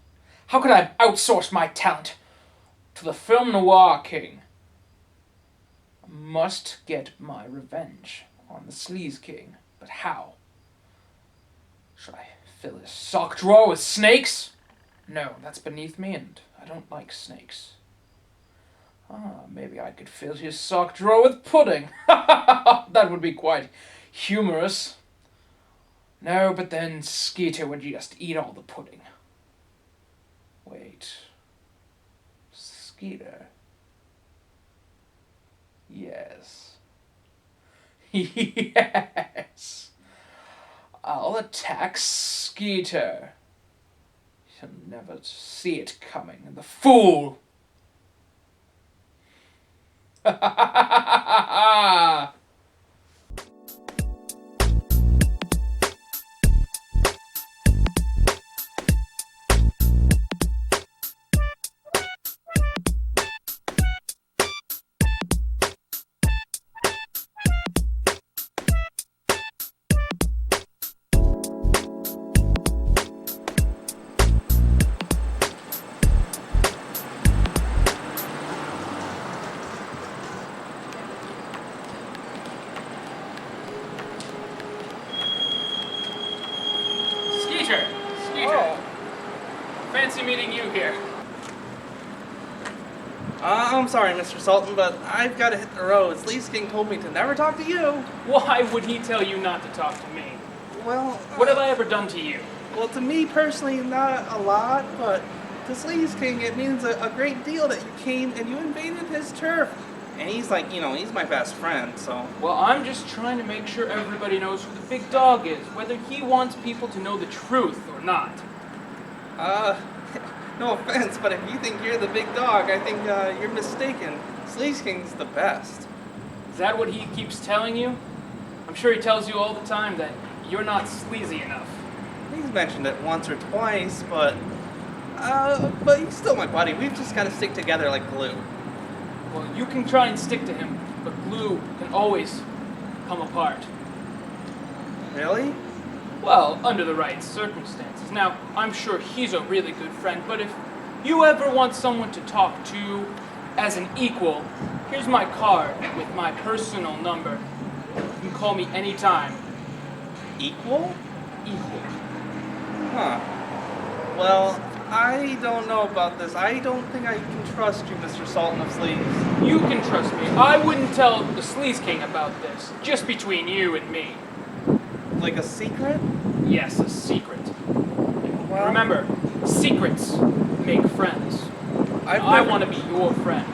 How could I have outsourced my talent to the film noir king? I must get my revenge on the Sleaze King. But how? Should I fill his sock drawer with snakes? No, that's beneath me, and I don't like snakes. Maybe I could fill his sock drawer with pudding. That would be quite humorous. No, but then Skeeter would just eat all the pudding. Wait. Skeeter. Yes. Yes. I'll attack Skeeter. He'll never see it coming, the fool! Ha ha ha ha ha! Skeeter! Skeeter! Fancy meeting you here.
I'm sorry, Mr. Sultan, but I've got to hit the road. Sleaze King told me to never talk to you.
Why would he tell you not to talk to me?
Well...
What have I ever done to you?
Well, to me personally, not a lot, but to Sleaze King, it means a great deal that you came and you invaded his turf. And he's like, he's my best friend, so...
Well, I'm just trying to make sure everybody knows who the big dog is, whether he wants people to know the truth or not.
No offense, but if you think you're the big dog, I think you're mistaken. Sleaze King's the best.
Is that what he keeps telling you? I'm sure he tells you all the time that you're not sleazy enough.
He's mentioned it once or twice, but he's still my buddy. We've just got to stick together like glue.
Well, you can try and stick to him, but glue can always come apart.
Really?
Well, under the right circumstances. Now, I'm sure he's a really good friend, but if you ever want someone to talk to as an equal, here's my card with my personal number. You can call me anytime.
Equal?
Equal.
Huh. Well, I don't know about this. I don't think I can trust you, Mr. Sultan of Sleaze.
You can trust me. I wouldn't tell the Sleaze King about this. Just between you and me.
Like a secret?
Yes, a secret.
Well,
remember, secrets make friends. I want to be your friend.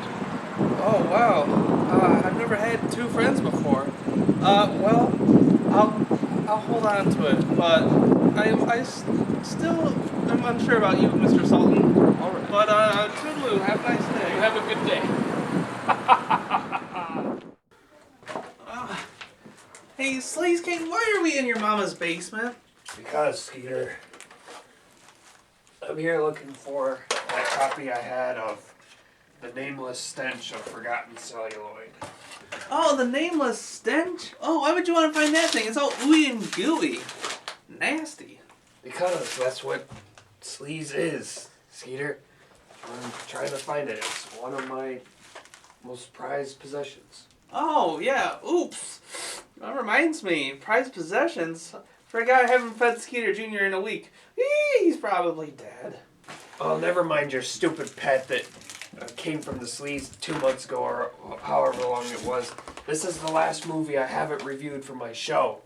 Oh, wow. I've never had two friends before. Well, I'll hold on to it, but I still am unsure about you, Mr. Sultan.
All right.
But, toodaloo, have a nice day.
You have a good day.
Hey, Sleaze King, why are we in your mama's basement?
Because, Skeeter, I'm here looking for that copy I had of The Nameless Stench of Forgotten Celluloid.
Oh, the Nameless Stench? Oh, why would you want to find that thing? It's all ooey and gooey. Nasty.
Because that's what Sleaze is, Skeeter. I'm trying to find it. It's one of my most prized possessions.
Oh, yeah. Oops. That reminds me. Prized possessions. Forgot I haven't fed Skeeter Jr. in a week. He's probably dead.
Oh, never mind your stupid pet that came from the Sleaze 2 months ago or however long it was. This is the last movie I haven't reviewed for my show.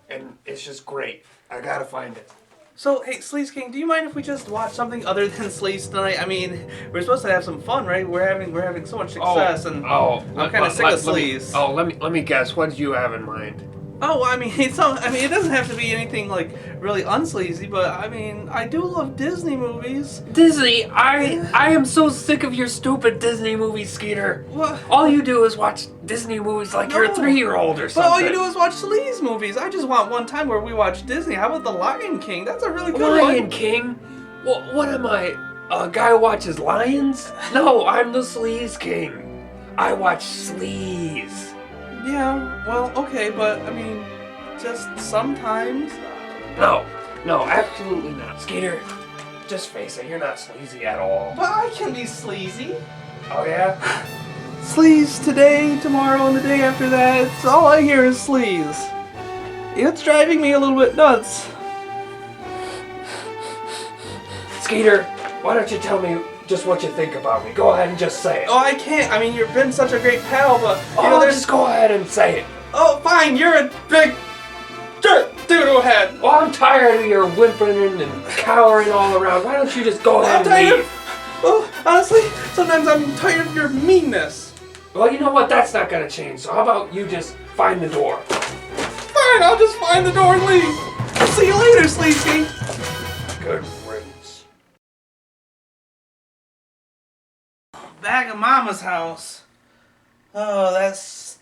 And it's just great. I gotta find it.
So, hey, Sleaze King, do you mind if we just watch something other than Sleaze tonight? I mean, we're supposed to have some fun, right? We're having so much success, and I'm kind of sick of Sleaze.
Let me guess. What did you have in mind?
Oh, I mean, it doesn't have to be anything like really unsleazy, but I mean, I do love Disney movies.
Disney? I am so sick of your stupid Disney movies, Skeeter.
What?
All you do is watch Disney movies like you're a 3-year-old or something.
But all you do is watch Sleaze movies. I just want one time where we watch Disney. How about The Lion King? That's a really good one.
Lion King? What am I? A guy who watches lions? No, I'm the Sleaze King. I watch Sleaze.
Yeah, well, okay, but I mean, just sometimes.
No, absolutely not. Skeeter, just face it, you're not sleazy at all.
But I can be sleazy.
Oh yeah?
Sleaze today, tomorrow, and the day after that. It's all I hear is sleaze. It's driving me a little bit nuts.
Skeeter, why don't you tell me just what you think about me? Go ahead and just say it.
Oh, I can't. I mean, you've been such a great pal, but
just go ahead and say it.
Oh, fine. You're a big doo-doo head.
Well, I'm tired of your whimpering and cowering all around. Why don't you just go ahead and leave?
Well, honestly, sometimes I'm tired of your meanness.
Well, you know what? That's not gonna change. So how about you just find the door?
Fine, I'll just find the door and leave. See you later, Sleaze King.
Good riddance.
Back at Mama's house. Oh, that's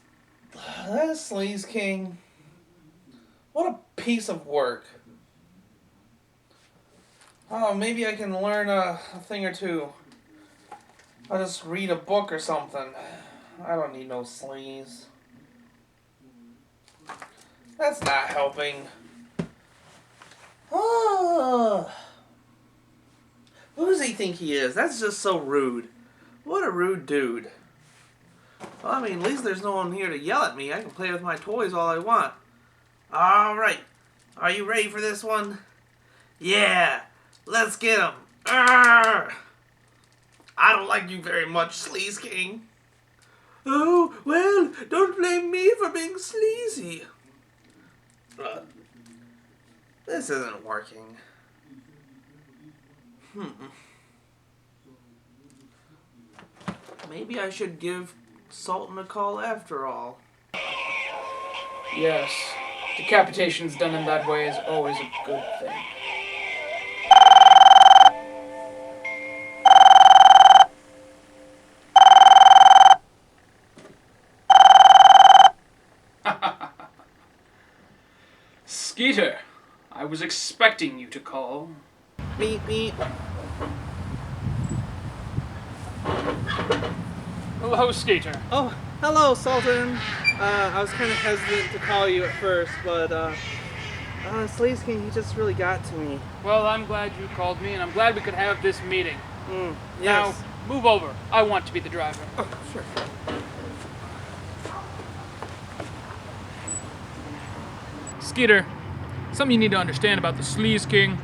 Sleaze King. What a piece of work. Oh, maybe I can learn a thing or two. I'll just read a book or something. I don't need no sleaze. That's not helping. Oh. Who does he think he is? That's just so rude. What a rude dude. Well, I mean, at least there's no one here to yell at me. I can play with my toys all I want. Alright. Are you ready for this one? Yeah. Let's get him. Arrgh! I don't like you very much, Sleaze King. Oh, well, don't blame me for being sleazy. This isn't working. maybe I should give Sultan a call after all.
Yes, decapitations done in that way is always a good thing. Skeeter, I was expecting you to call.
Beep, beep.
Hello, Skeeter.
Oh, hello, Sultan. I was kind of hesitant to call you at first, but Sleaze King, he just really got to me.
Well, I'm glad you called me, and I'm glad we could have this meeting.
Yes.
Now, move over. I want to be the driver.
Oh, sure.
Skeeter, something you need to understand about the Sleaze King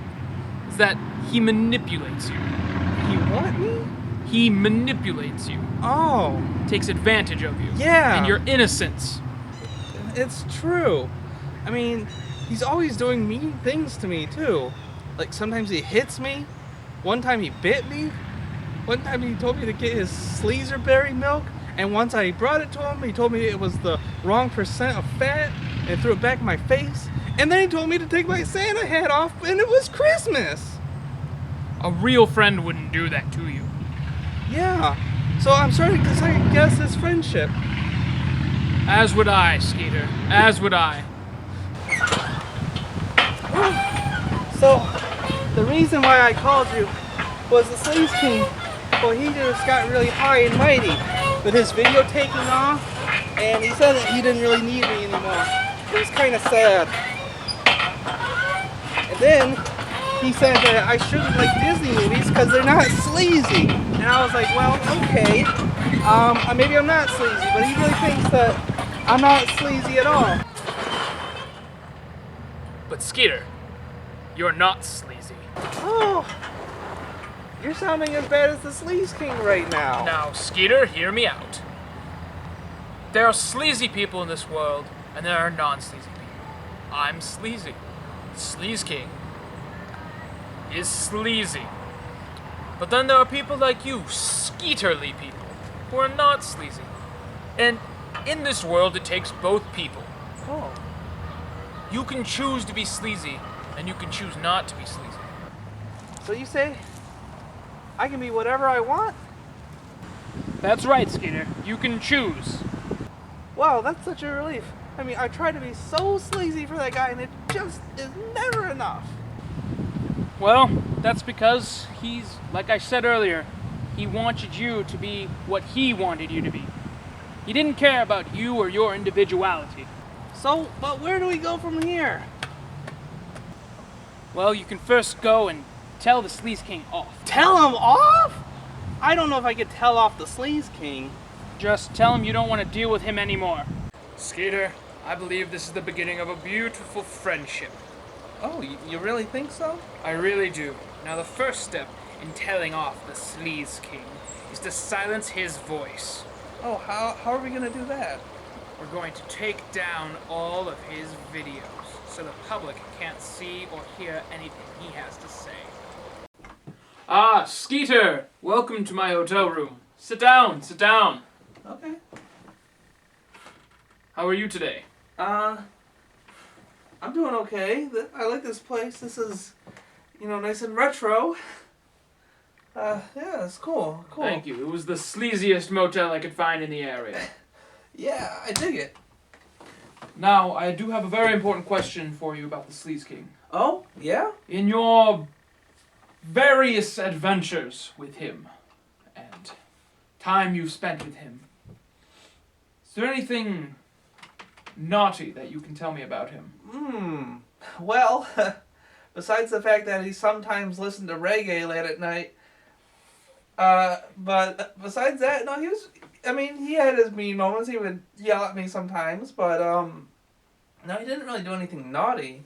is that he manipulates you.
He what, me?
He manipulates you.
Oh.
Takes advantage of you.
Yeah.
And your innocence.
It's true. I mean, he's always doing mean things to me, too. Like, sometimes he hits me. One time he bit me. One time he told me to get his Sleazer berry milk. And once I brought it to him, he told me it was the wrong percent of fat and threw it back in my face. And then he told me to take my Santa hat off, and it was Christmas.
A real friend wouldn't do that to you.
Yeah. So I'm starting to second guess his friendship.
As would I, Skeeter. As would I.
So, the reason why I called you was the Sleaze King. Well, he just got really high and mighty with his video taking off, and he said that he didn't really need me anymore. It was kind of sad. And then he said that I shouldn't like Disney movies because they're not sleazy. And I was like, well, okay. Maybe I'm not sleazy, but he really thinks that I'm not sleazy at all.
But Skeeter, you're not sleazy.
Oh, you're sounding as bad as the Sleaze King right now.
Now, Skeeter, hear me out. There are sleazy people in this world, and there are non-sleazy people. I'm sleazy. Sleaze King is sleazy. But then there are people like you, Skeeterly people, who are not sleazy. And in this world, it takes both people.
Oh.
You can choose to be sleazy, and you can choose not to be sleazy.
So you say I can be whatever I want?
That's right, Skeeter. You can choose.
Wow, that's such a relief. I mean, I try to be so sleazy for that guy, and it just is never enough.
Well, that's because he's, like I said earlier, he wanted you to be what he wanted you to be. He didn't care about you or your individuality.
So, but where do we go from here?
Well, you can first go and tell the Sleaze King off.
Tell him off? I don't know if I could tell off the Sleaze King.
Just tell him you don't want to deal with him anymore. Skeeter, I believe this is the beginning of a beautiful friendship.
Oh, you really think so?
I really do. Now the first step in telling off the Sleaze King is to silence his voice.
Oh, how are we gonna do that?
We're going to take down all of his videos so the public can't see or hear anything he has to say. Ah, Skeeter! Welcome to my hotel room. Sit down, sit down.
Okay.
How are you today?
I'm doing okay. I like this place. This is, nice and retro. Yeah, it's cool.
Thank you. It was the sleaziest motel I could find in the area.
Yeah, I dig it.
Now, I do have a very important question for you about the Sleaze King.
Oh, yeah?
In your various adventures with him and time you've spent with him, is there anything naughty that you can tell me about him?
Well, besides the fact that he sometimes listened to reggae late at night, but besides that, no, he had his mean moments. He would yell at me sometimes, but, no, he didn't really do anything naughty.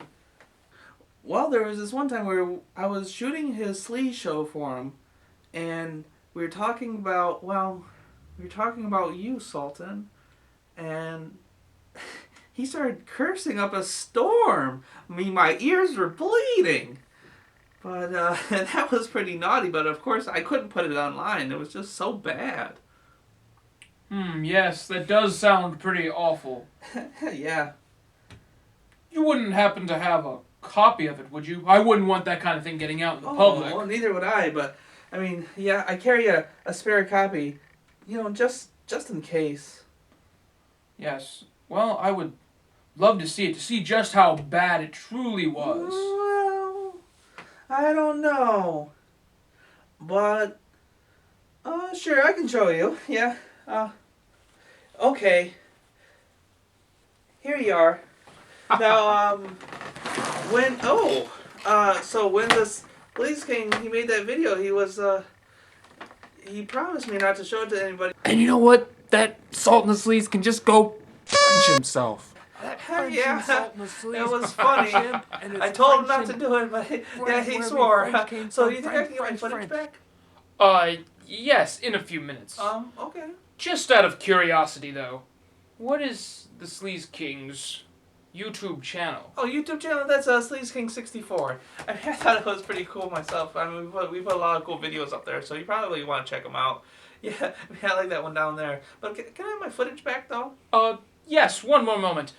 Well, there was this one time where I was shooting his Sleaze show for him, and we were talking about you, Sultan, and he started cursing up a storm. I mean, my ears were bleeding. But that was pretty naughty, but of course I couldn't put it online. It was just so bad.
Yes, that does sound pretty awful.
Yeah.
You wouldn't happen to have a copy of it, would you? I wouldn't want that kind of thing getting out in the public.
Well, neither would I, but, I mean, yeah, I carry a spare copy, just in case.
Yes. Well, I would love to see it, to see just how bad it truly was.
Well, I don't know. But, sure, I can show you. Yeah. Okay. Here you are. Now, so when this Sleaze King, he made that video, he promised me not to show it to anybody.
And you know what? That Salt and the Sleaze can just go French himself.
Yeah, it was funny. I told him not to do it, but he swore. So do you think I can get my footage back?
Yes, in a few minutes.
Okay.
Just out of curiosity, though, what is the Sleaze King's YouTube channel?
Oh, YouTube channel? That's Sleaze King 64. I thought it was pretty cool myself. I mean, we put a lot of cool videos up there, so you probably want to check them out. Yeah, I like that one down there. But can I have my footage back, though?
Yes, one more moment.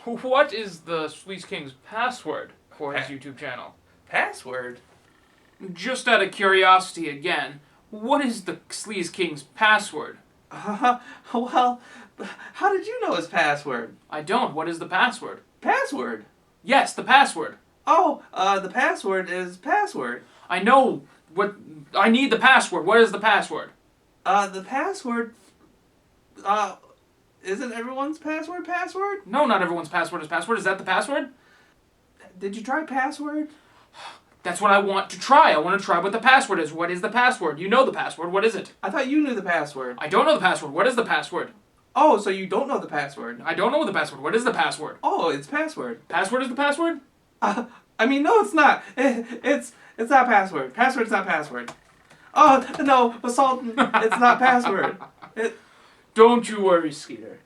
What is the Sleaze King's password for his YouTube channel?
Password?
Just out of curiosity again, what is the Sleaze King's password?
Well, how did you know his password?
I don't. What is the password?
Password?
Yes, the password.
Oh, the password is password.
I know what... I need the password. What is the password?
The password... Isn't everyone's password password?
No, not everyone's password is password. Is that the password?
Did you try password?
That's what I want to try. I want to try what the password is. What is the password? You know the password. What is it?
I thought you knew the password.
I don't know the password. What is the password?
Oh, so you don't know the password.
I don't know the password. What is the password?
Oh, it's password.
Password is the password?
I mean, no, it's not. It's not password. Password's not password. Oh, no, Assault, it's not password.
Don't you worry, Skeeter.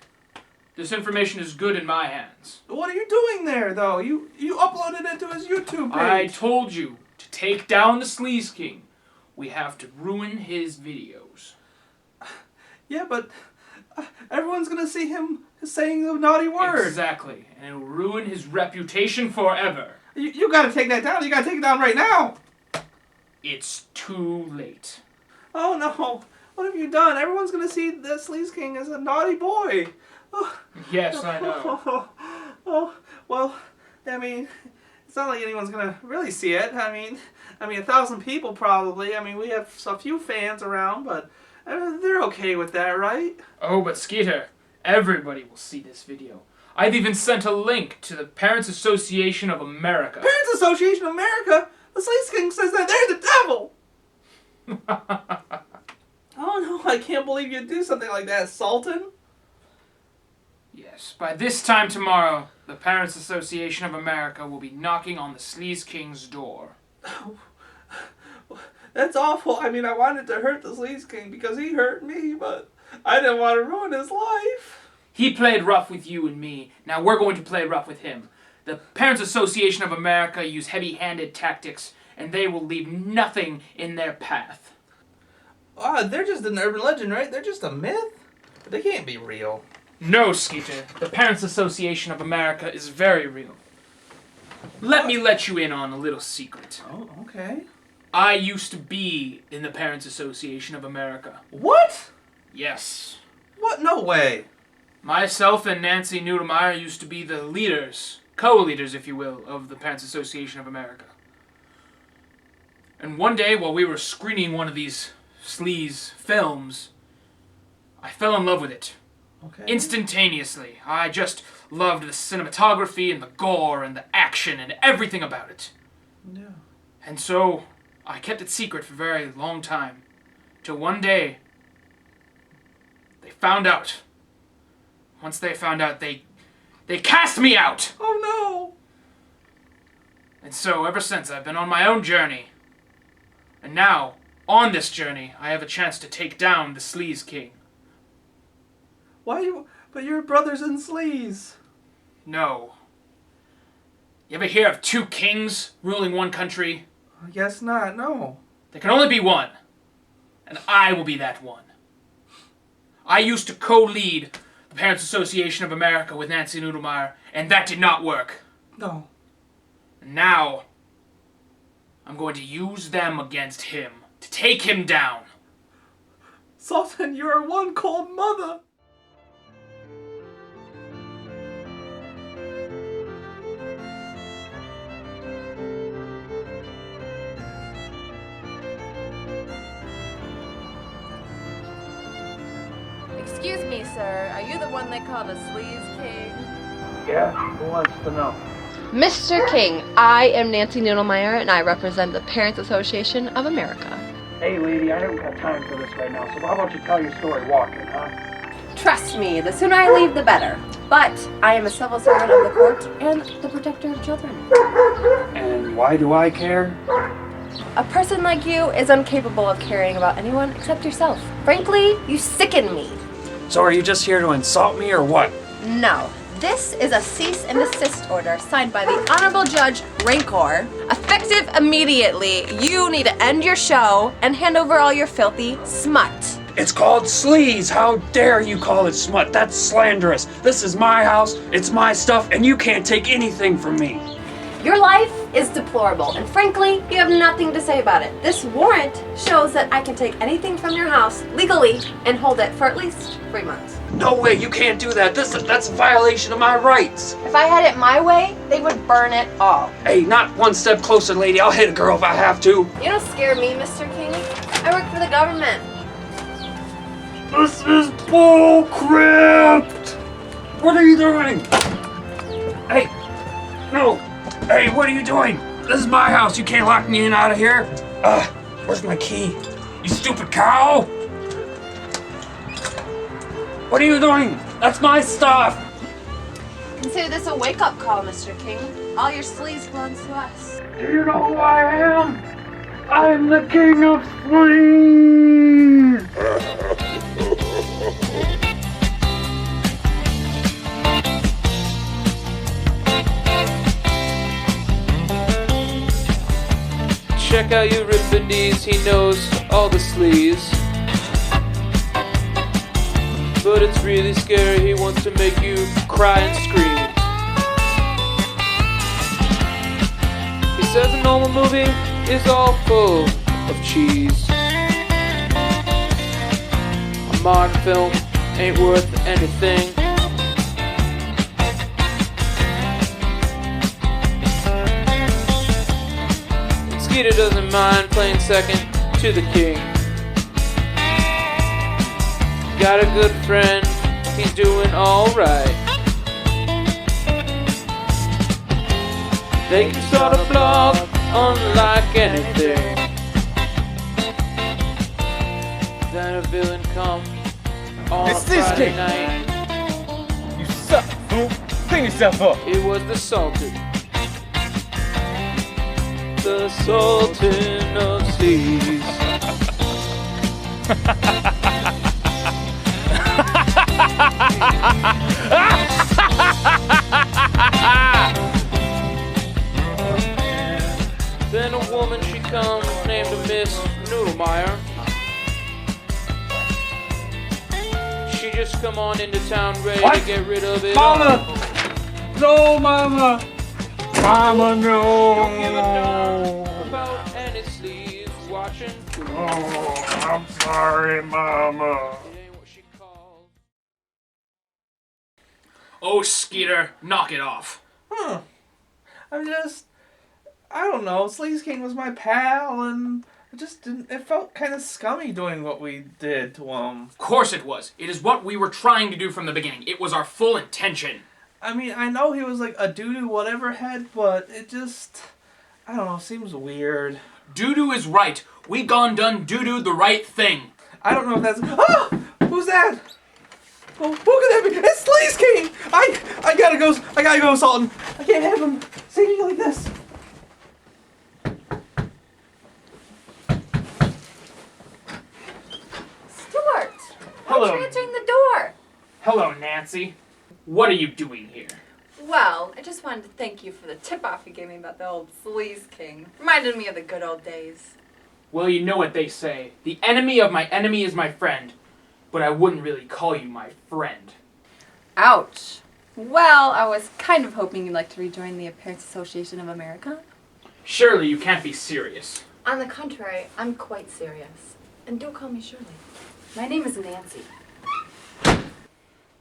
This information is good in my hands.
What are you doing there, though? You uploaded it to his YouTube page.
I told you, to take down the Sleaze King, we have to ruin his videos.
Yeah, but everyone's gonna see him saying the naughty words.
Exactly, and it'll ruin his reputation forever.
You gotta take that down. You gotta take it down right now.
It's too late.
Oh, no. What have you done? Everyone's gonna see the Sleaze King as a naughty boy.
Yes, I know.
Well, I mean, it's not like anyone's gonna really see it. I mean, 1,000 people probably. I mean, we have a few fans around, but they're okay with that, right?
Oh, but Skeeter, everybody will see this video. I've even sent a link to the Parents Association of America.
Parents Association of America? The Sleaze King says that they're the devil! Oh no, I can't believe you'd do something like that, Sultan.
Yes, by this time tomorrow, the Parents Association of America will be knocking on the Sleaze King's door.
That's awful. I mean, I wanted to hurt the Sleaze King because he hurt me, but I didn't want to ruin his life.
He played rough with you and me. Now we're going to play rough with him. The Parents Association of America use heavy-handed tactics, and they will leave nothing in their path.
They're just an urban legend, right? They're just a myth? They can't be real.
No, Skeeter. The Parents Association of America is very real. Let me let you in on a little secret.
Oh, okay.
I used to be in the Parents Association of America.
What?
Yes.
What? No way.
Myself and Nancy Nudelmeyer used to be the leaders, co-leaders, if you will, of the Parents Association of America. And one day, while we were screening one of these Sleaze films, I fell in love with it.
Okay.
Instantaneously. I just loved the cinematography and the gore and the action and everything about it.
Yeah.
And so, I kept it secret for a very long time. Till one day, they found out. Once they found out, they cast me out!
Oh no!
And so, ever since, I've been on my own journey. And now, on this journey, I have a chance to take down the Sleaze King.
Why you... But your brother's in Sleaze.
No. You ever hear of two kings ruling one country?
I guess not, no.
There can only be one. And I will be that one. I used to co-lead the Parents Association of America with Nancy Noodlemeyer, and that did not work.
No.
Now, I'm going to use them against him to take him down.
Sultan, you are one cold mother.
Excuse me, sir. Are you the one they call the Sleaze King?
Yeah, who wants to know?
Mr. King, I am Nancy Noodlemeyer, and I represent the Parents Association of America.
Hey, lady, I haven't got time for this right now, so how about you tell your story walking, huh?
Trust me, the sooner I leave, the better. But I am a civil servant of the court and the protector of children.
And why do I care?
A person like you is incapable of caring about anyone except yourself. Frankly, you sicken me.
So are you just here to insult me or what?
No. This is a cease and desist order signed by the Honorable Judge Rancor. Effective immediately, you need to end your show and hand over all your filthy smut.
It's called sleaze. How dare you call it smut? That's slanderous. This is my house, it's my stuff, and you can't take anything from me.
Your life is deplorable, and frankly, you have nothing to say about it. This warrant shows that I can take anything from your house legally and hold it for at least 3 months.
No way, you can't do that. That's a violation of my rights.
If I had it my way, they would burn it all.
Hey, not one step closer, lady. I'll hit a girl if I have to.
You don't scare me, Mr. King. I work for the government.
This is bull crap! What are you doing? Hey, no. Hey, what are you doing? This is my house. You can't lock me in out of here. Where's my key? You stupid cow! What are you doing? That's my stuff!
Consider this a wake-up call, Mr. King. All your sleaze belongs to us.
Do you know who I am? I'm the king of sleaze!
Check out Euripides, he knows all the sleaze. But it's really scary, he wants to make you cry and scream. He says a normal movie is all full of cheese. A modern film ain't worth anything. Skeeter doesn't mind playing second to the king. Got a good friend, he's doing alright. They can start a blog unlike anything. Then a villain come on a Friday night.
You suck, fool. Clean yourself up.
It was the Sultan. The Sultan of Sleaze. Then a woman she comes named Miss Noodlemeyer. She just come on into town ready to get rid of it.
Mama! No, Mama! Mama, no!
Don't give a darn about any sleaze watching.
Oh, I'm sorry, Mama.
Oh, Skeeter, knock it off.
I don't know. Sleaze King was my pal, and it felt kind of scummy doing what we did to him.
Of course it was. It is what we were trying to do from the beginning. It was our full intention.
I mean, I know he was like a doo-doo whatever head, but it just, I don't know, seems weird.
Doo-doo is right. We gone done doo-doo the right thing.
I don't know if that's... Ah! Who's that? Oh, who could that be? It's Sleaze King! I gotta go, Sultan. I can't have him singing like this.
Stuart!
Hello.
Why are you answering the door?
Hello, Nancy. What are you doing here?
Well, I just wanted to thank you for the tip-off you gave me about the old Sleaze King. Reminded me of the good old days.
Well, you know what they say. The enemy of my enemy is my friend. but I wouldn't really call you my friend.
Ouch. Well, I was kind of hoping you'd like to rejoin the Parents Association of America.
Surely you can't be serious.
On the contrary, I'm quite serious. And don't call me Shirley. My name is Nancy.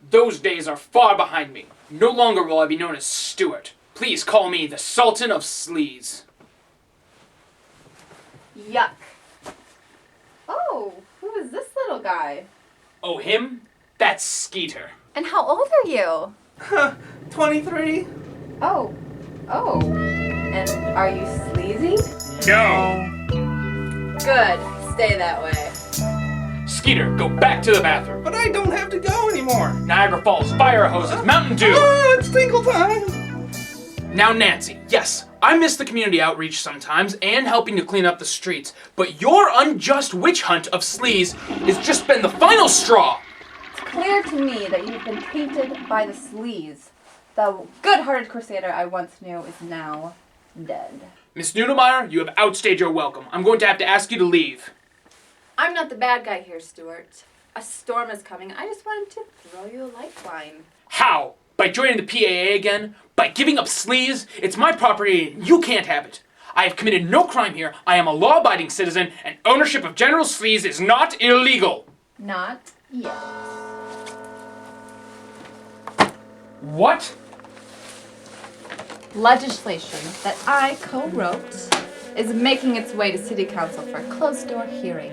Those days are far behind me. No longer will I be known as Stuart. Please call me the Sultan of Sleaze.
Yuck. Oh, who is this little guy?
Oh, him? That's Skeeter.
And how old are you?
23.
Oh. And are you sleazy?
No!
Good. Stay that way.
Skeeter, go back to the bathroom.
But I don't have to go anymore.
Niagara Falls, fire hoses, Mountain Dew.
It's tinkle time.
Now, Nancy, yes, I miss the community outreach sometimes and helping to clean up the streets, but your unjust witch hunt of sleaze has just been the final straw.
It's clear to me that you've been tainted by the sleaze. The good-hearted crusader I once knew is now dead.
Miss Noodlemeyer, you have outstayed your welcome. I'm going to have to ask you to leave.
I'm not the bad guy here, Stuart. A storm is coming. I just wanted to throw you a lifeline.
How? By joining the PAA again? By giving up sleaze? It's my property and you can't have it. I have committed no crime here. I am a law-abiding citizen and ownership of General Sleaze is not illegal.
Not yet.
What?
Legislation that I co-wrote is making its way to City Council for a closed-door hearing.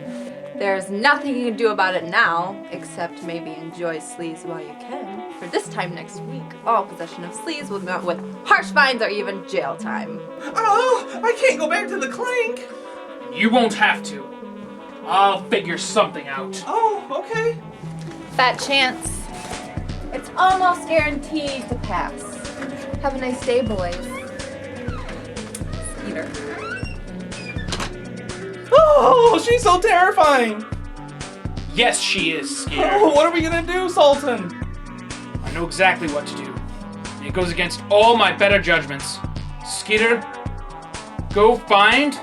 There's nothing you can do about it now, except maybe enjoy sleaze while you can. For this time next week, all possession of sleaze will be met with harsh fines or even jail time.
Oh, I can't go back to the clink.
You won't have to. I'll figure something out.
Oh, okay.
Fat chance. It's almost guaranteed to pass. Have a nice day, boys. Skeeter.
Oh, she's so terrifying.
Yes, she is, Skeeter.
Oh, what are we gonna do, Sultan?
I know exactly what to do. It goes against all my better judgments. Skeeter, go find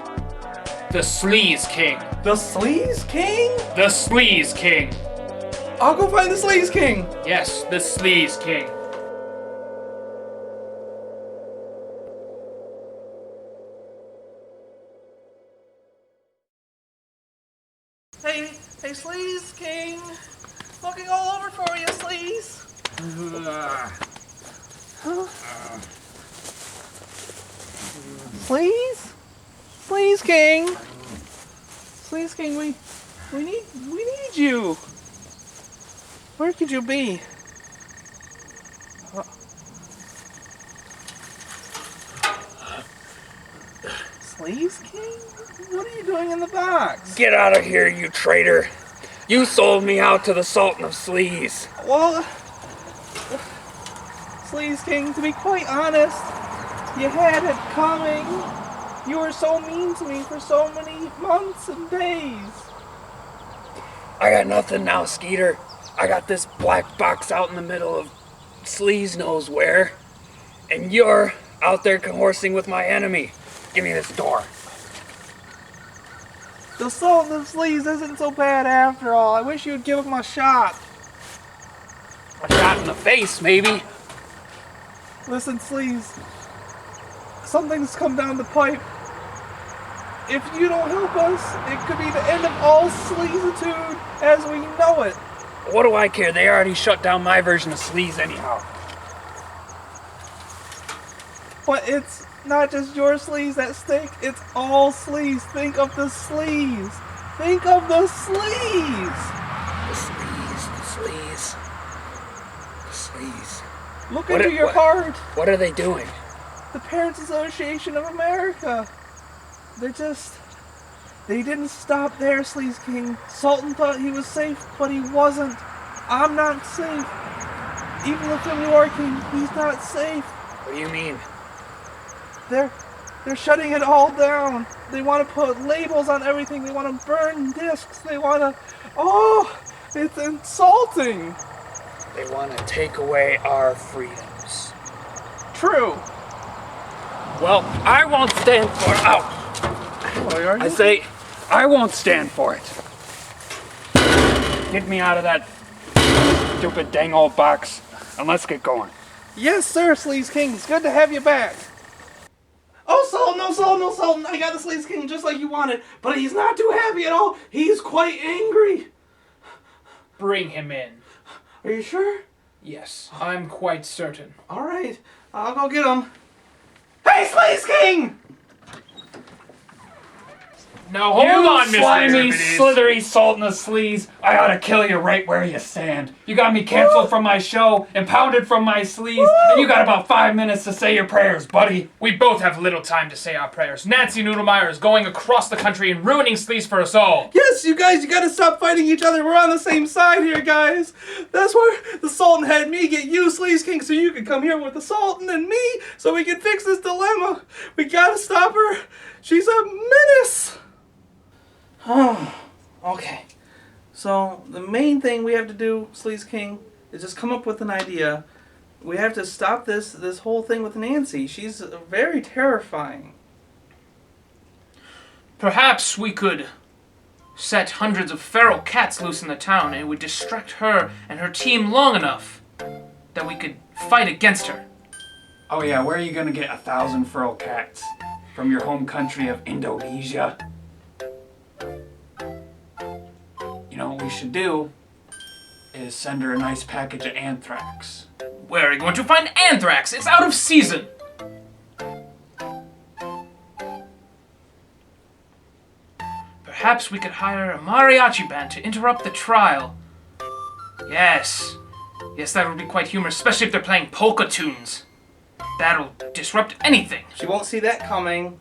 the Sleaze King.
The Sleaze King?
The Sleaze King.
I'll go find the Sleaze King.
Yes, the Sleaze King.
Hey, Sleaze King. Looking all over for you, Sleaze. Huh? Sleaze? Sleaze King. Sleaze King, we need you. Where could you be? Sleaze King? What are you doing in the box?
Get out of here, you traitor. You sold me out to the Sultan of Sleaze.
Well, Sleaze King, to be quite honest, you had it coming. You were so mean to me for so many months and days.
I got nothing now, Skeeter. I got this black box out in the middle of Sleaze knows where. And you're out there conhorsing with my enemy. Give me this door.
The Sultan of Sleaze isn't so bad after all. I wish you'd give him a shot.
A shot in the face, maybe.
Listen, Sleaze. Something's come down the pipe. If you don't help us, it could be the end of all Sleazeitude as we know it.
What do I care? They already shut down my version of Sleaze anyhow.
But it's not just your Sleaze at stake, it's all Sleaze. Think of the Sleaze. Think of the Sleaze.
The Sleaze. The Sleaze.
Look into your heart.
What are they doing?
The Parents Association of America. They didn't stop there, Sleaze King. Sultan thought he was safe, but he wasn't. I'm not safe. Even the Family War King, he's not safe.
What do you mean?
They're shutting it all down. They want to put labels on everything. They want to burn discs. They want to... Oh, it's insulting.
They want to take away our freedoms.
True.
Well, I won't stand for it. Ow! I say, I won't stand for it. get me out of that stupid dang old box and let's get going.
Yes, sir, Sleaze King. It's good to have you back. Oh, Sultan, no, Sultan, no, Sultan. I got the Sleaze King just like you wanted, but he's not too happy at all. He's quite angry.
Bring him in.
Are you sure?
Yes, I'm quite certain.
All right, I'll go get him. Hey, Sleaze King!
Now hold on, Mr.
slimy,
Euripides.
slithery Sultan of Sleaze. I ought to kill you right where you stand. You got me canceled from my show, impounded from my sleaze, and you got about 5 minutes to say your prayers, buddy.
We both have little time to say our prayers. Nancy Noodlemeyer is going across the country and ruining Sleaze for us all.
Yes, you guys, you gotta stop fighting each other. We're on the same side here, guys. That's why the Sultan had me get you, Sleaze King, so you could come here with the Sultan and me, so we can fix this dilemma. We gotta stop her. She's a menace. Okay. So, the main thing we have to do, Sleaze King, is just come up with an idea. We have to stop this whole thing with Nancy. She's very terrifying.
Perhaps we could set hundreds of feral cats loose in the town and it would distract her and her team long enough that we could fight against her.
Oh yeah, where are you gonna get 1,000 feral cats? From your home country of Indonesia? You know what we should do is send her a nice package of anthrax.
Where are you going to find anthrax? It's out of season. Perhaps we could hire a mariachi band to interrupt the trial. Yes. Yes, that would be quite humorous, especially if they're playing polka tunes. That'll disrupt anything.
She won't see that coming.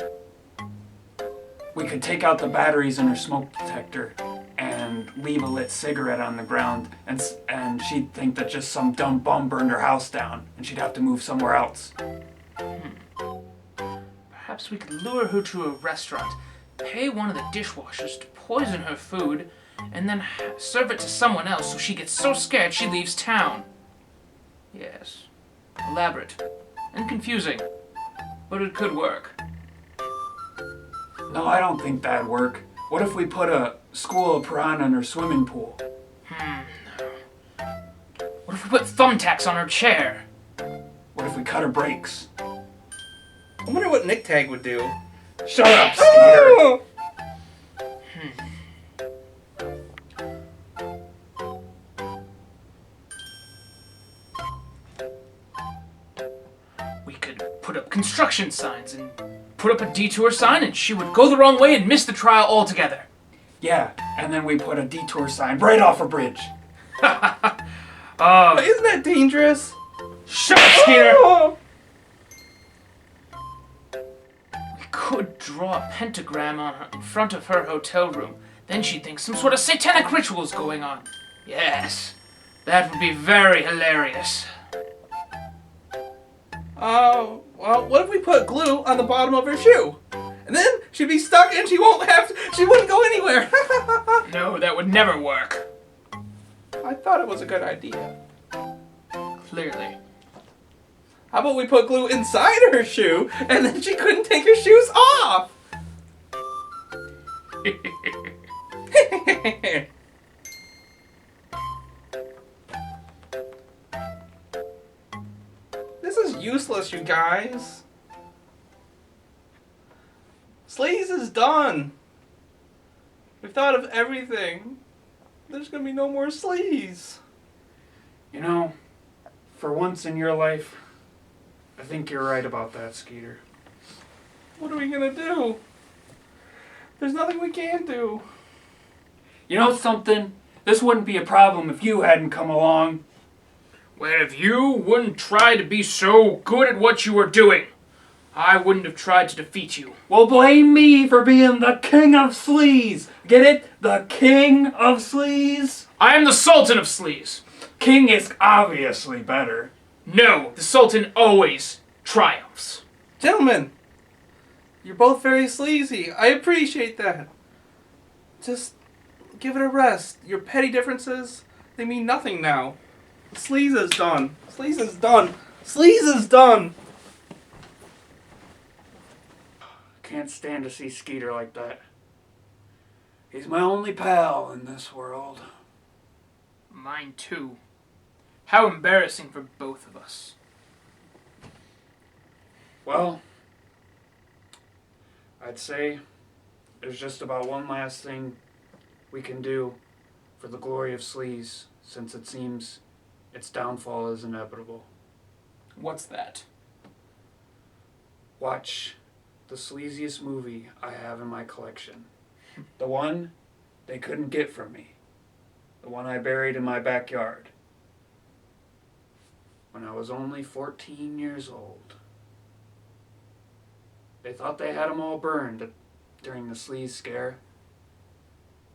We could take out the batteries in her smoke detector and leave a lit cigarette on the ground, and she'd think that just some dumb bum burned her house down, and she'd have to move somewhere else.
Perhaps we could lure her to a restaurant, pay one of the dishwashers to poison her food, and then serve it to someone else so she gets so scared she leaves town. Yes. Elaborate. And confusing. But it could work.
No, I don't think that'd work. What if we put a school of piranha in her swimming pool?
What if we put thumbtacks on her chair?
What if we cut her brakes?
I wonder what Nick Tag would do.
Shut up, Skeeter!
We could put up construction signs and put up a detour sign and she would go the wrong way and miss the trial altogether.
Yeah, and then we put a detour sign right off a bridge.
Isn't that dangerous?
Shut up, Skeeter! We could draw a pentagram on her in front of her hotel room. Then she'd think some sort of satanic ritual is going on. Yes, that would be very hilarious.
Well, what if we put glue on the bottom of her shoe? And then she'd be stuck and she wouldn't go anywhere.
No, that would never work.
I thought it was a good idea.
Clearly.
How about we put glue inside her shoe and then she couldn't take her shoes off? This is useless, you guys. Sleaze is done. We've thought of everything. There's gonna be no more Sleaze.
You know, for once in your life, I think you're right about that, Skeeter.
What are we gonna do? There's nothing we can do.
You know something? This wouldn't be a problem if you hadn't come along.
Well, if you wouldn't try to be so good at what you were doing, I wouldn't have tried to defeat you.
Well, blame me for being the king of sleaze. Get it? The king of sleaze?
I am the Sultan of Sleaze.
King is obviously better.
No, the Sultan always triumphs.
Gentlemen, you're both very sleazy. I appreciate that. Just give it a rest. Your petty differences, they mean nothing now. Sleaze is done. Sleaze is done. Sleaze is done.
Can't stand to see Skeeter like that. He's my only pal in this world.
Mine too. How embarrassing for both of us.
Well, I'd say there's just about one last thing we can do for the glory of Sleaze, since it seems its downfall is inevitable.
What's that?
Watch the sleaziest movie I have in my collection. The one they couldn't get from me. The one I buried in my backyard. When I was only 14 years old. They thought they had them all burned during the Sleaze scare,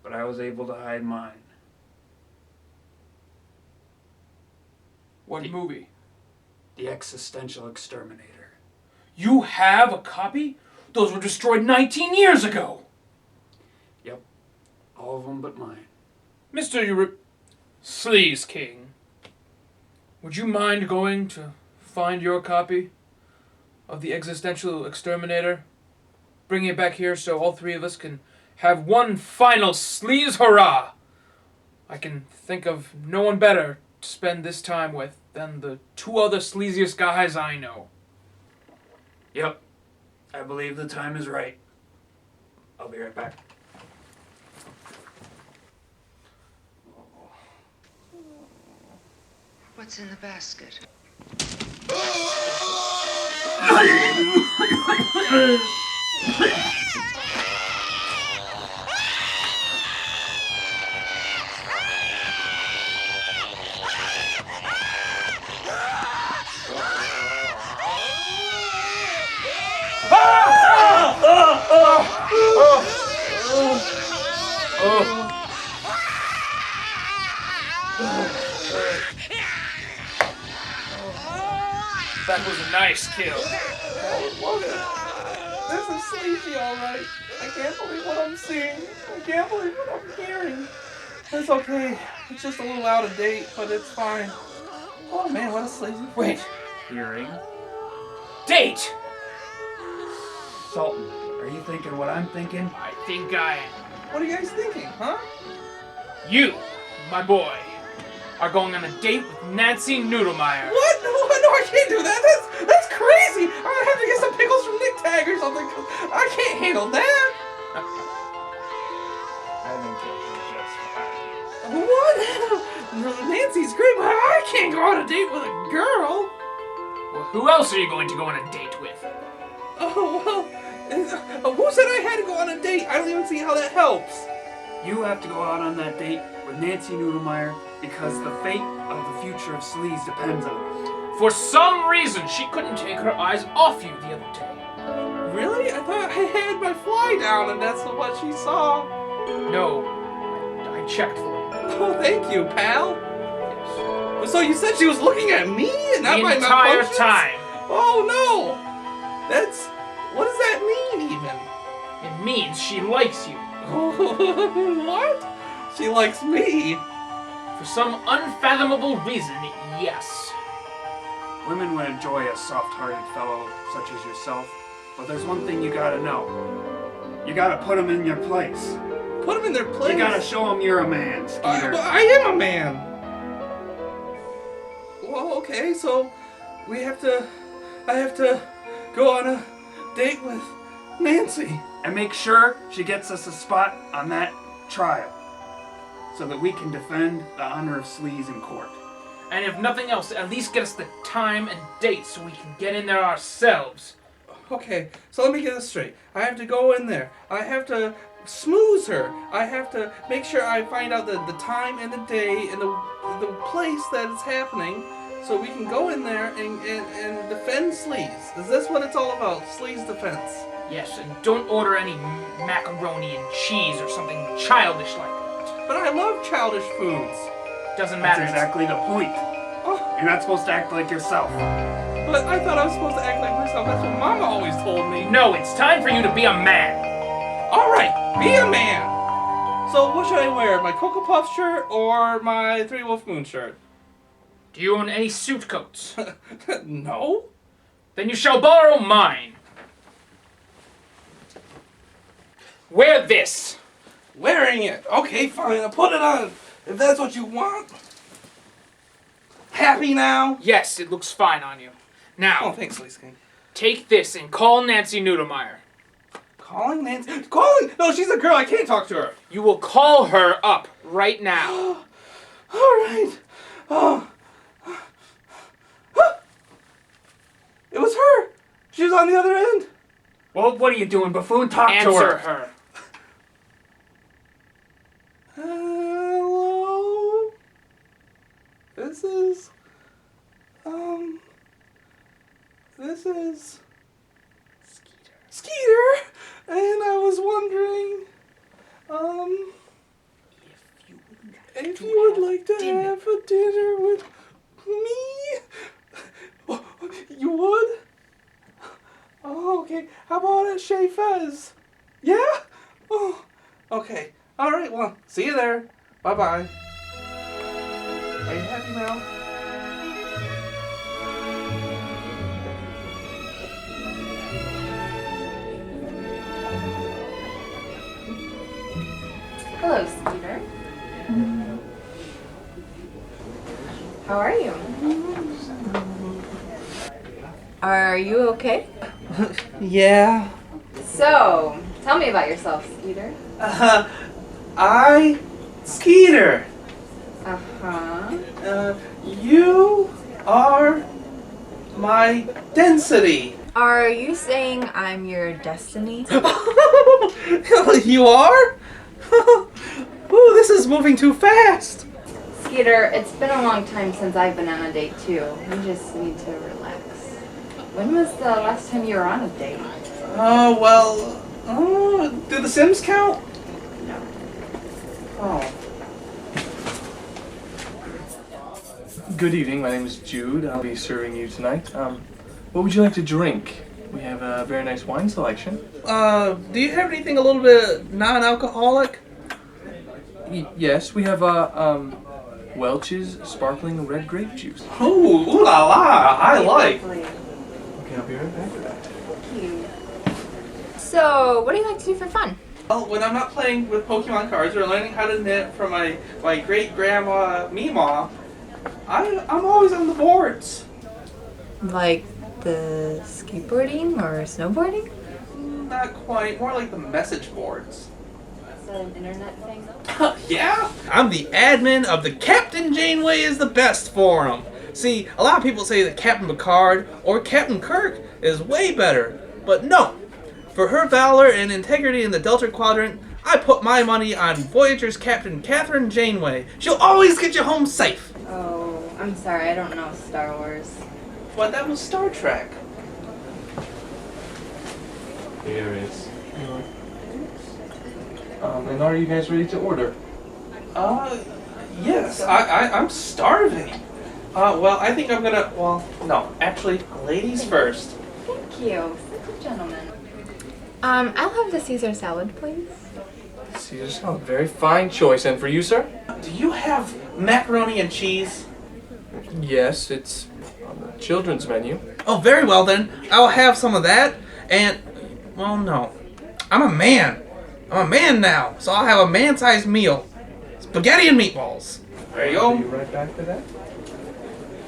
but I was able to hide mine.
What movie?
The Existential Exterminator.
You have a copy? Those were destroyed 19 years ago!
Yep. All of them but mine.
Mr. Sleaze King, would you mind going to find your copy of The Existential Exterminator? Bringing it back here so all three of us can have one final Sleaze hurrah! I can think of no one better to spend this time with than the two other sleaziest guys I know.
Yep. I believe the time is right. I'll be right back.
What's in the basket?
That was a nice kill.
This is sleazy, alright. I can't believe what I'm seeing. I can't believe what I'm hearing. It's okay. It's just a little out of date, but it's fine. Oh man, what a sleazy.
Wait.
Hearing.
Date!
Sultan, are you thinking what I'm thinking?
I think I am.
What are you guys thinking, huh?
You, my boy, are going on a date with Nancy Noodlemeyer.
What? No, I can't do that. That's crazy. I'm gonna have to get some pickles from Nick Tag or something. I can't handle that.
I think you'll do just fine.
What? Nancy's great, but I can't go on a date with a girl.
Well, who else are you going to go on a date with?
Oh, well, who said I had to go on a date? I don't even see how that helps.
You have to go out on that date with Nancy Noodlemeyer because the fate of the future of Sleaze depends on it.
For some reason, she couldn't take her eyes off you the other day.
Really? I thought I had my fly down and that's what she saw.
No, I checked for it.
Oh, thank you, pal.
Yes.
So you said she was looking at me and not my
The entire
malfunctions?
time.
Oh, no. What does that mean, even?
It means she likes you.
What? She likes me?
For some unfathomable reason, yes.
Women would enjoy a soft-hearted fellow such as yourself, but there's one thing you gotta know. You gotta put them in your place.
Put them in their place?
You gotta show them you're a man, Skeeter.
I am a man. Well, okay, so I have to go on a date with Nancy.
And make sure she gets us a spot on that trial, so that we can defend the honor of Sleaze in court.
And if nothing else, at least get us the time and date so we can get in there ourselves.
Okay, so let me get this straight. I have to go in there. I have to smooze her. I have to make sure I find out the time and the day and the place that it's happening, so we can go in there and defend Sleaze. Is this what it's all about? Sleaze defense.
Yes, and don't order any macaroni and cheese or something childish like that.
But I love childish foods.
Doesn't matter.
That's exactly the point.
Oh.
You're not supposed to act like yourself.
But I thought I was supposed to act like myself. That's what Mama always told me.
No, it's time for you to be a man.
All right, be a man. So what should I wear? My Cocoa Puff shirt or my Three Wolf Moon shirt?
Do you own any suit coats?
No.
Then you shall borrow mine. Wear this.
Wearing it. Okay, fine. I'll put it on if that's what you want. happy now?
Yes, it looks fine on you. Now,
Oh, thanks, Sleaze King.
take this and call Nancy Noodlemeyer.
Calling Nancy? Calling? No, she's a girl. I can't talk to her.
You will call her up right now.
All right. Oh. It was her. She was on the other end.
Well, what are you doing, buffoon? Talk to
Answer
her.
her.
Hello. This is. Skeeter. And I was wondering, if you would like to have a dinner with me? You would? Oh, okay. How about at Chez Fez? Yeah? Oh, okay. All right, well, see you there. Bye-bye. Are you happy now?
Hello, Skeeter. How are you? Are you okay?
Yeah.
So, tell me about yourself, Skeeter.
Skeeter.
Uh-huh.
You are my density.
Are you saying I'm your destiny?
You are? Ooh, this is moving too fast.
Skeeter, it's been a long time since I've been on a date too. You just need to relax. When was the last time you were on a date?
Do the Sims count?
No.
Oh.
Good evening, my name is Jude. I'll be serving you tonight. What would you like to drink? We have a very nice wine selection.
Do you have anything a little bit non-alcoholic?
Yes, we have Welch's sparkling red grape juice.
Ooh la la, I like.
Okay, I'll be right back with that.
Thank you. So, what do you like to do for fun?
Well, when I'm not playing with Pokemon cards or learning how to knit from my great-grandma Meemaw, I'm always on the boards.
Like the skateboarding or snowboarding?
Not quite, more like the message boards.
Is that an internet thing?
Yeah? I'm the admin of the Captain Janeway is the best forum. See, a lot of people say that Captain Picard or Captain Kirk is way better, but no. For her valor and integrity in the Delta Quadrant, I put my money on Voyager's Captain Catherine Janeway. She'll always get you home safe.
Oh, I'm sorry, I don't know Star Wars.
What, that was Star Trek.
Here is. And are you guys ready to order?
Yes, I'm starving. Well, I think I'm gonna, no, actually, ladies first.
Thank you, such a gentleman. I'll have the Caesar salad, please.
Caesar salad, very fine choice. And for you, sir?
Do you have macaroni and cheese?
Yes, it's on the children's menu.
Oh, very well then. I'll have some of that. And, well, no. I'm a man. I'm a man now, so I'll have a man-sized meal. Spaghetti and meatballs. There you go.
I'll be right back to that.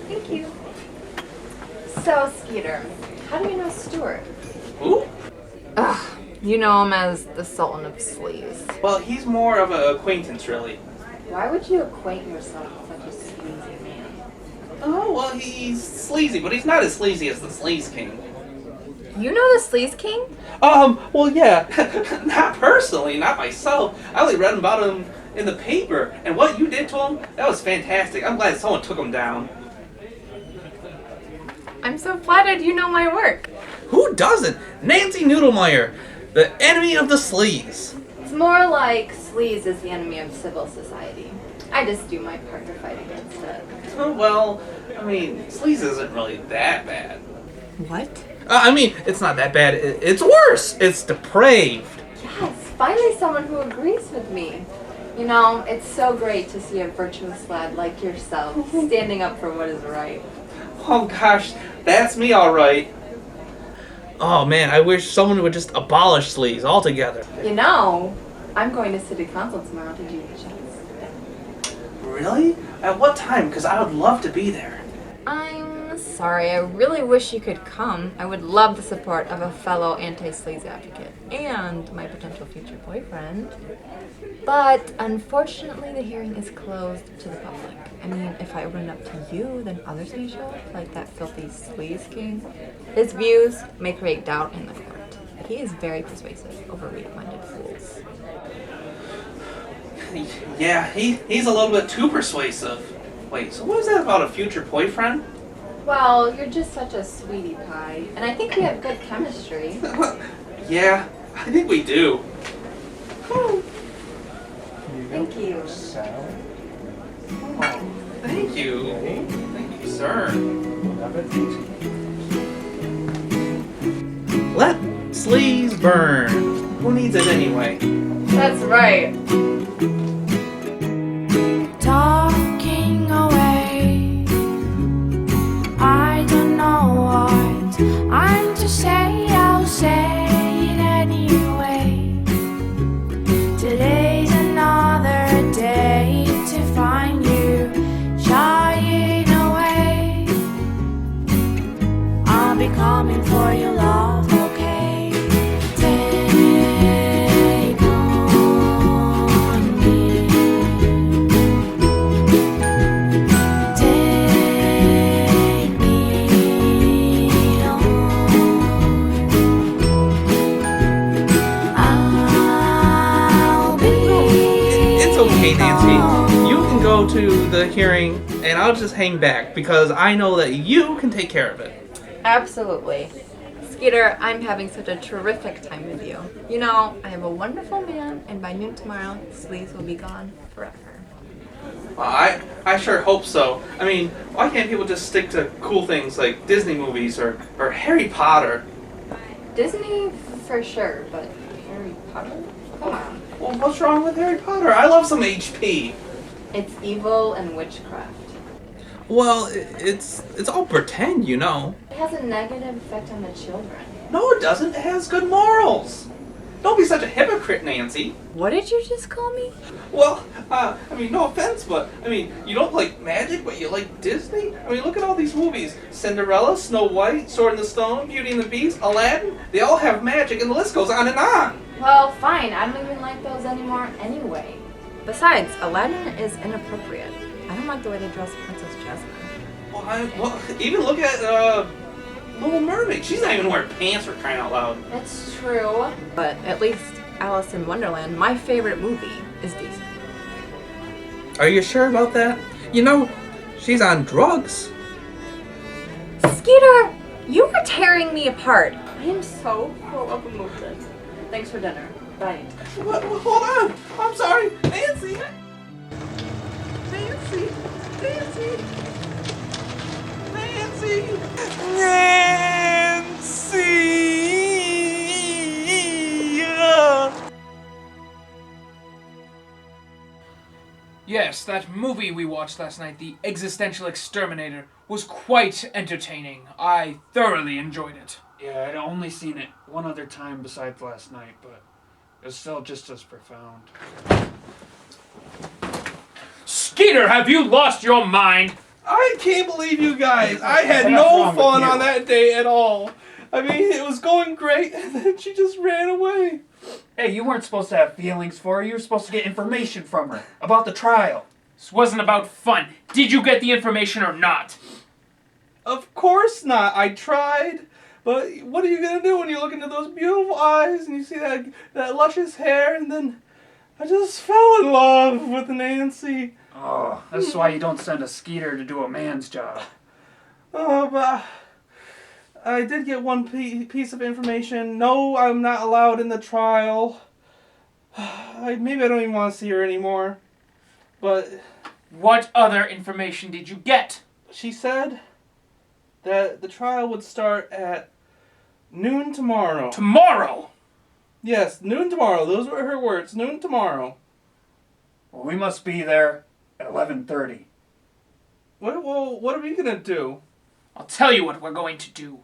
Thank you. So, Skeeter, how do you know Stuart?
Who?
Ugh, you know him as the Sultan of Sleaze.
Well, he's more of an acquaintance, really.
Why would you acquaint yourself with such a sleazy man?
Oh, well, he's sleazy, but he's not as sleazy as the Sleaze King.
You know the Sleaze King?
Well, yeah. Not personally, not myself. I only read about him in the paper, and what you did to him, that was fantastic. I'm glad someone took him down.
I'm so flattered you know my work.
Who doesn't? Nancy Noodlemeyer, the enemy of the sleaze.
It's more like Sleaze is the enemy of civil society. I just do my part to fight against it.
Oh, well, I mean, sleaze isn't really that bad.
What?
I mean, it's not that bad. It's worse. It's depraved.
Yes, finally someone who agrees with me. You know, it's so great to see a virtuous lad like yourself standing up for what is right.
Oh gosh, that's me all right. Oh man, I wish someone would just abolish sleaze altogether.
You know, I'm going to city council tomorrow to do the checks.
Really? At what time? Because I would love to be there.
I'm sorry, I really wish you could come. I would love the support of a fellow anti-sleaze advocate and my potential future boyfriend. But unfortunately, the hearing is closed to the public. I mean, if I open it up to you, then others may show up, like that filthy Sleaze King. His views may create doubt in the court. He is very persuasive over weak-minded fools.
Yeah, he's a little bit too persuasive. Wait, so what is that about a future boyfriend?
Well, you're just such a sweetie pie, and I think we have good chemistry.
Yeah, I think we do.
Thank you.
Oh, thank you. Thank you, sir. Let sleaze burn. Who needs it anyway?
That's right.
Talking away, I don't know what I'm to say, I'll say it anyway. Today's another day to find you shying away. I'll be coming for your love, okay? Take on me. Take me on. I'll be.
It's okay, Nancy. You can go to the hearing, and I'll just hang back because I know that you can take care of it.
Absolutely. Skeeter, I'm having such a terrific time with you. You know, I have a wonderful man, and by noon tomorrow, Sleaze will be gone forever.
Well, I sure hope so. I mean, why can't people just stick to cool things like Disney movies or Harry Potter?
Disney, for sure, but Harry Potter? Come on.
Well, what's wrong with Harry Potter? I love some HP.
It's evil and witchcraft.
Well, it's all pretend, you know.
It has a negative effect on the children.
No, it doesn't. It has good morals. Don't be such a hypocrite, Nancy.
What did you just call me?
Well, I mean, no offense, but, I mean, you don't like magic, but you like Disney? I mean, look at all these movies. Cinderella, Snow White, Sword in the Stone, Beauty and the Beast, Aladdin. They all have magic, and the list goes on and on.
Well, fine. I don't even like those anymore anyway. Besides, Aladdin is inappropriate. I don't like the way they dress Princess Jasmine.
Well, even look at, Little Mermaid. She's not even wearing pants for crying out loud.
That's true. But at least Alice in Wonderland, my favorite movie, is decent.
Are you sure about that? You know, she's on drugs.
Skeeter, you are tearing me apart. I am so full of emotion. Thanks for dinner. Bye.
Hold on. I'm sorry. Nancy. Nancy. Nancy. Nancy.
Yes, that movie we watched last night, The Existential Exterminator, was quite entertaining. I thoroughly enjoyed it.
Yeah, I'd only seen it one other time besides last night, but it was still just as profound.
Skeeter, have you lost your mind?
I can't believe you guys. I had no fun on that day at all. I mean, it was going great, and then she just ran away.
Hey, you weren't supposed to have feelings for her. You were supposed to get information from her about the trial.
This wasn't about fun. Did you get the information or not?
Of course not. I tried. But what are you going to do when you look into those beautiful eyes and you see that luscious hair, and then I just fell in love with Nancy.
Oh, that's why you don't send a Skeeter to do a man's job.
Oh, but I did get one piece of information. No, I'm not allowed in the trial. Maybe I don't even want to see her anymore. But
what other information did you get?
She said that the trial would start at noon tomorrow.
Tomorrow?
Yes, noon tomorrow. Those were her words. Noon tomorrow.
Well, we must be there at 11:30.
What are we going to do?
I'll tell you what we're going to do.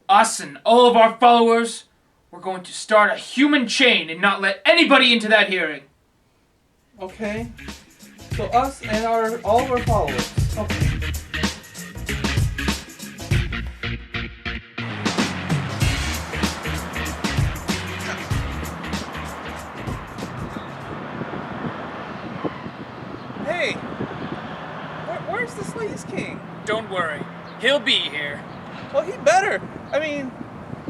Us and all of our followers, we're going to start a human chain and not let anybody into that hearing.
Okay. So us and all of our followers. Okay.
worry. He'll be here.
Well, he better. I mean,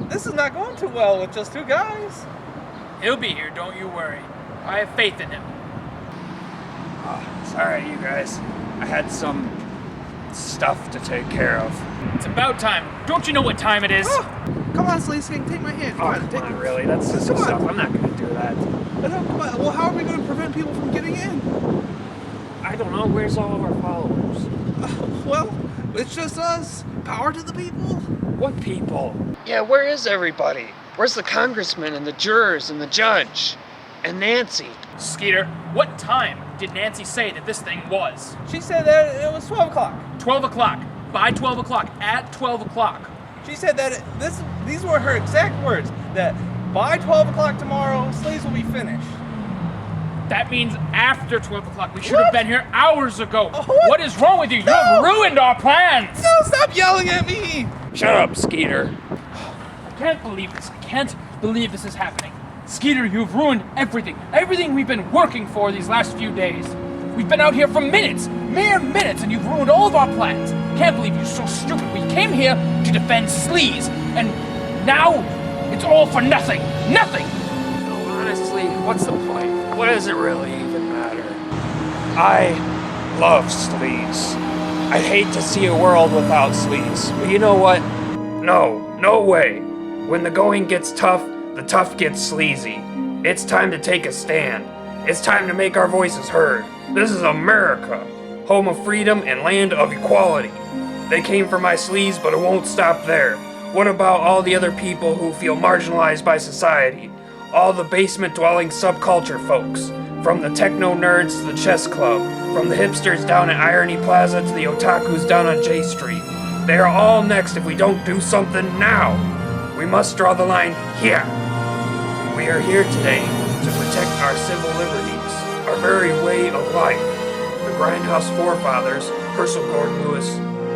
this is not going too well with just two guys.
He'll be here, don't you worry. I have faith in him.
Sorry, you guys. I had some stuff to take care of.
It's about time. Don't you know what time it is?
Oh, come on, Sleaze King, take my hand.
Come on, really? That's just
Come on.
stuff. I'm not going to do that.
No, come on. Well, how are we going to prevent people from getting in?
I don't know. Where's all of our followers?
Well, it's just us. Power to the people.
What people? Yeah, where is everybody? Where's the congressman and the jurors and the judge? And Nancy?
Skeeter, what time did Nancy say that this thing was?
She said that it was 12 o'clock.
12 o'clock. By 12 o'clock. At 12 o'clock.
She said that these were her exact words, that by 12 o'clock tomorrow, Sleaze will be finished.
That means after 12 o'clock. We should have been here hours ago.
What?
What is wrong with you? You have ruined our plans.
No, stop yelling at me.
Shut up, Skeeter.
I can't believe this. I can't believe this is happening. Skeeter, you've ruined everything. Everything we've been working for these last few days. We've been out here for minutes, mere minutes, and you've ruined all of our plans. Can't believe you're so stupid. We came here to defend Sleaze, and now it's all for nothing. Nothing!
No, honestly, what's the point? What does it really even matter? I love Sleaze. I hate to see a world without Sleaze. But you know what? No way. When the going gets tough, the tough gets sleazy. It's time to take a stand. It's time to make our voices heard. This is America, home of freedom and land of equality. They came for my Sleaze, but it won't stop there. What about all the other people who feel marginalized by society? All the basement-dwelling subculture folks. From the techno nerds to the chess club. From the hipsters down at Irony Plaza to the otakus down on J Street. They are all next if we don't do something now. We must draw the line here. We are here today to protect our civil liberties, our very way of life. The Grindhouse forefathers, Herschel Gordon Lewis,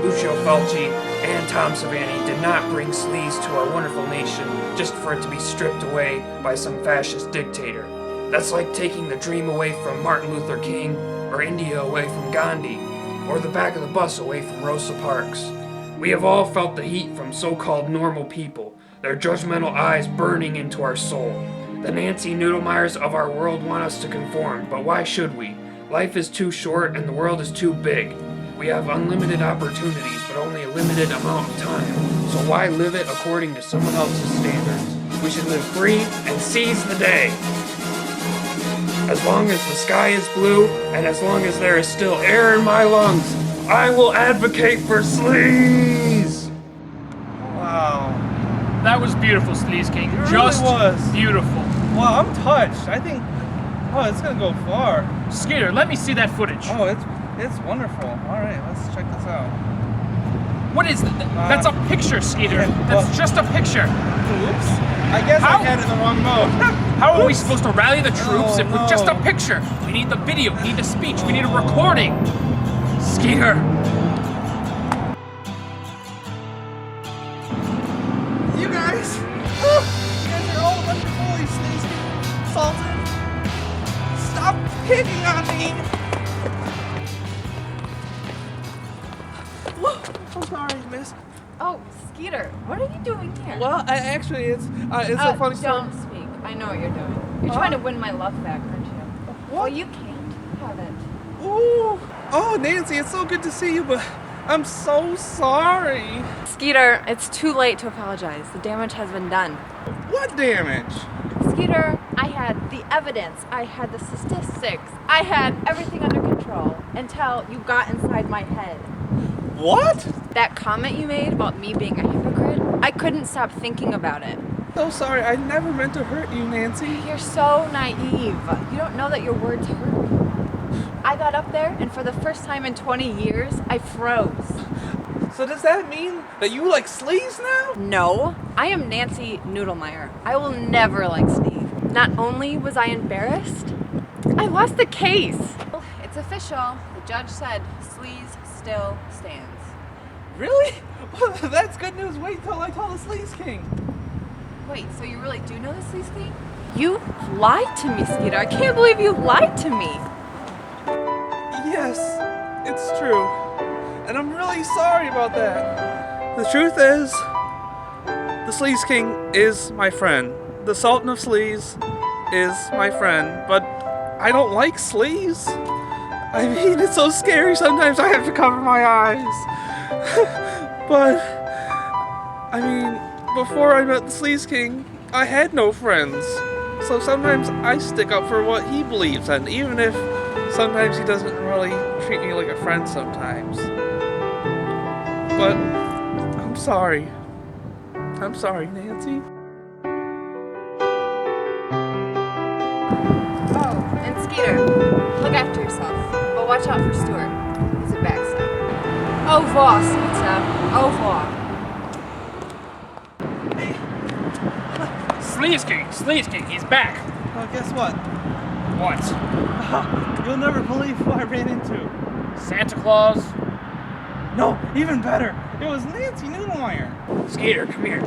Lucio Fulci, and Tom Savini did not bring Sleaze to our wonderful nation just for it to be stripped away by some fascist dictator. That's like taking the dream away from Martin Luther King, or India away from Gandhi, or the back of the bus away from Rosa Parks. We have all felt the heat from so-called normal people, their judgmental eyes burning into our soul. The Nancy Noodlemeyers of our world want us to conform, but why should we? Life is too short and the world is too big. We have unlimited opportunities, but only a limited amount of time. So why live it according to someone else's standards? We should live free and seize the day. As long as the sky is blue, and as long as there is still air in my lungs, I will advocate for Sleaze!
Wow.
That was beautiful, Sleaze King.
It really
Just
was.
beautiful.
Wow, I'm touched. I think, it's gonna go far.
Skeeter, let me see that footage.
Oh, it's wonderful. All right, let's check this out.
What is that? That's a picture, Skeeter. That's just a picture.
Oops. I guess I had it in the wrong mode.
How are we supposed to rally the troops if we're just a picture? We need the video, we need the speech, we need a recording. Skeeter.
You guys are all a bunch of bullies, Sleaze. Salted. Stop hitting on me. I'm sorry, miss.
Oh, Skeeter, what are you doing here?
Well, it's a funny story.
Don't speak. I know what you're doing. You're trying to win my love back, aren't you? Well, you can't have it.
Ooh. Oh, Nancy, it's so good to see you, but I'm so sorry.
Skeeter, it's too late to apologize. The damage has been done.
What damage?
Skeeter, I had the evidence, I had the statistics, I had everything under control until you got inside my head.
What?
That comment you made about me being a hypocrite, I couldn't stop thinking about it.
So sorry, I never meant to hurt you, Nancy.
You're so naive. You don't know that your words hurt. I got up there, and for the first time in 20 years, I froze.
So does that mean that you like Sleaze now?
No, I am Nancy Noodlemeyer. I will never like Steve. Not only was I embarrassed, I lost the case.
It's official. The judge said Sleaze still stands.
Really? Well, that's good news. Wait till I tell the Sleaze King.
Wait, so you really do know the Sleaze King?
You lied to me, Skeeter. I can't believe you lied to me.
Yes, it's true. And I'm really sorry about that. The truth is, the Sleaze King is my friend. The Sultan of Sleaze is my friend, but I don't like sleaze. I mean, it's so scary sometimes I have to cover my eyes. But, I mean, before I met the Sleaze King, I had no friends. So sometimes I stick up for what he believes in, even if sometimes he doesn't really treat me like a friend sometimes. But, I'm sorry. I'm sorry, Nancy.
Oh, and Skeeter, look after yourself. But watch out for Stuart. He's a backstabber. Au revoir, Skeeter. Au revoir.
Sleaze King, he's back.
Well, guess what?
What?
You'll never believe who I ran into.
Santa Claus?
No, even better. It was Nancy Noodlemeyer.
Skeeter, come here.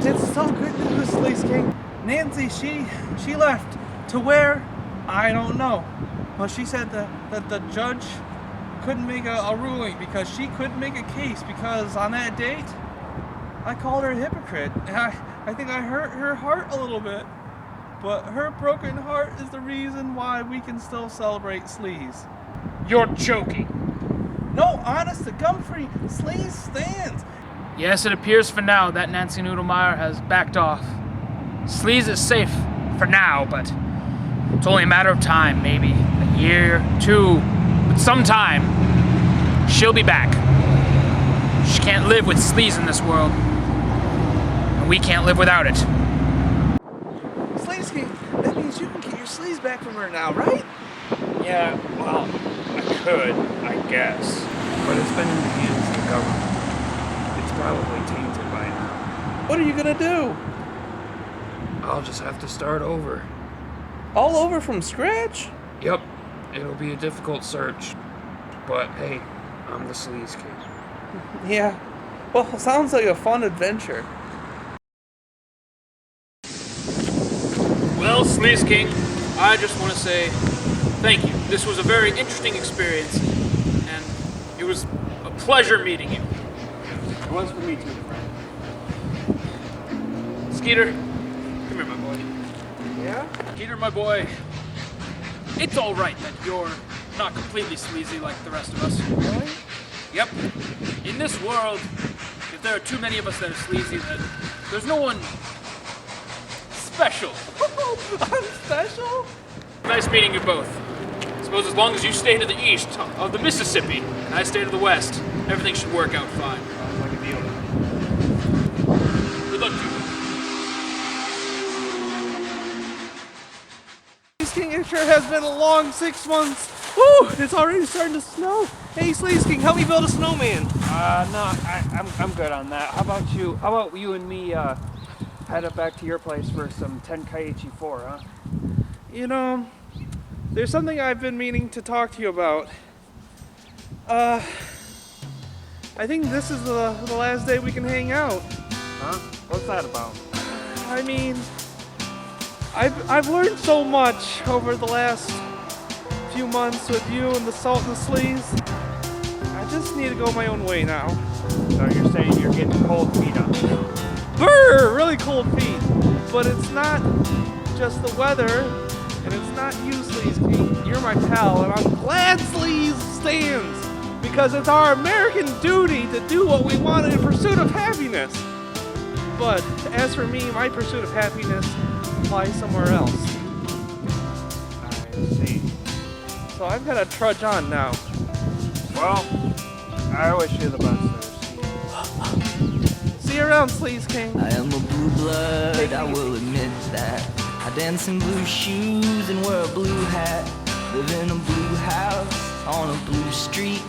It's so good news, Sleaze King. Nancy, she left. To where? I don't know. But she said that the judge couldn't make a ruling because she couldn't make a case because on that date, I called her a hypocrite. And I think I hurt her heart a little bit. But her broken heart is the reason why we can still celebrate Sleaze.
You're joking.
No, honest to Gumfrey, Sleaze stands.
Yes, it appears for now that Nancy Noodlemeyer has backed off. Sleaze is safe for now, but it's only a matter of time, maybe a year, 2, but sometime she'll be back. She can't live with Sleaze in this world, and we can't live without it.
Sleaze King, that means you can get your sleaze back from her now, right?
Yeah, well, I could, I guess. But it's been in the hands of the government. It's probably tainted by now.
What are you gonna do?
I'll just have to start over.
All over from scratch?
Yep, it'll be a difficult search. But hey, I'm the Sleaze King.
Yeah. Well, sounds like a fun adventure.
Well, Sleaze King, I just want to say thank you. This was a very interesting experience, and it was a pleasure meeting you.
It was for me too, friend.
Skeeter, come here, my boy.
Yeah?
Skeeter, my boy, it's all right that you're not completely sleazy like the rest of us.
Really?
Yep. In this world, if there are too many of us that are sleazy, then there's no one special.
I'm special?
Nice meeting you both. I suppose as long as you stay to the east of the Mississippi and I stay to the west, everything should work out fine.
Sounds like a deal.
Good luck to you.
Sleaze King, it sure has been a long 6 months. Woo! It's already starting to snow. Hey, Sleaze King, help me build a snowman.
No, I'm good on that. How about you? How about you and me, head up back to your place for some Tenkaichi 4, huh?
You know, there's something I've been meaning to talk to you about. I think this is the last day we can hang out.
Huh? What's that about?
I mean, I've learned so much over the last few months with you and the Sultan of Sleaze. I just need to go my own way now.
So you're saying you're getting cold feet up?
Brr! Really cold feet. But it's not just the weather, and it's not you, Sleaze King. You're my pal, and I'm glad Sleaze stands. Because it's our American duty to do what we want in pursuit of happiness. But as for me, my pursuit of happiness lies somewhere else.
I see.
So I've got to trudge on now.
Well, I wish you the best there.
See you around, Sleaze King.
I am a blue blood, I will admit that. I dance in blue shoes and wear a blue hat. Live in a blue house, on a blue street,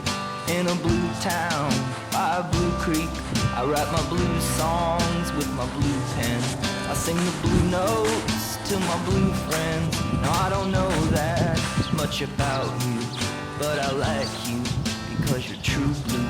in a blue town, by a blue creek. I write my blue songs with my blue pen. I sing the blue notes to my blue friends. Now I don't know that much about you, but I like you because you're true blue.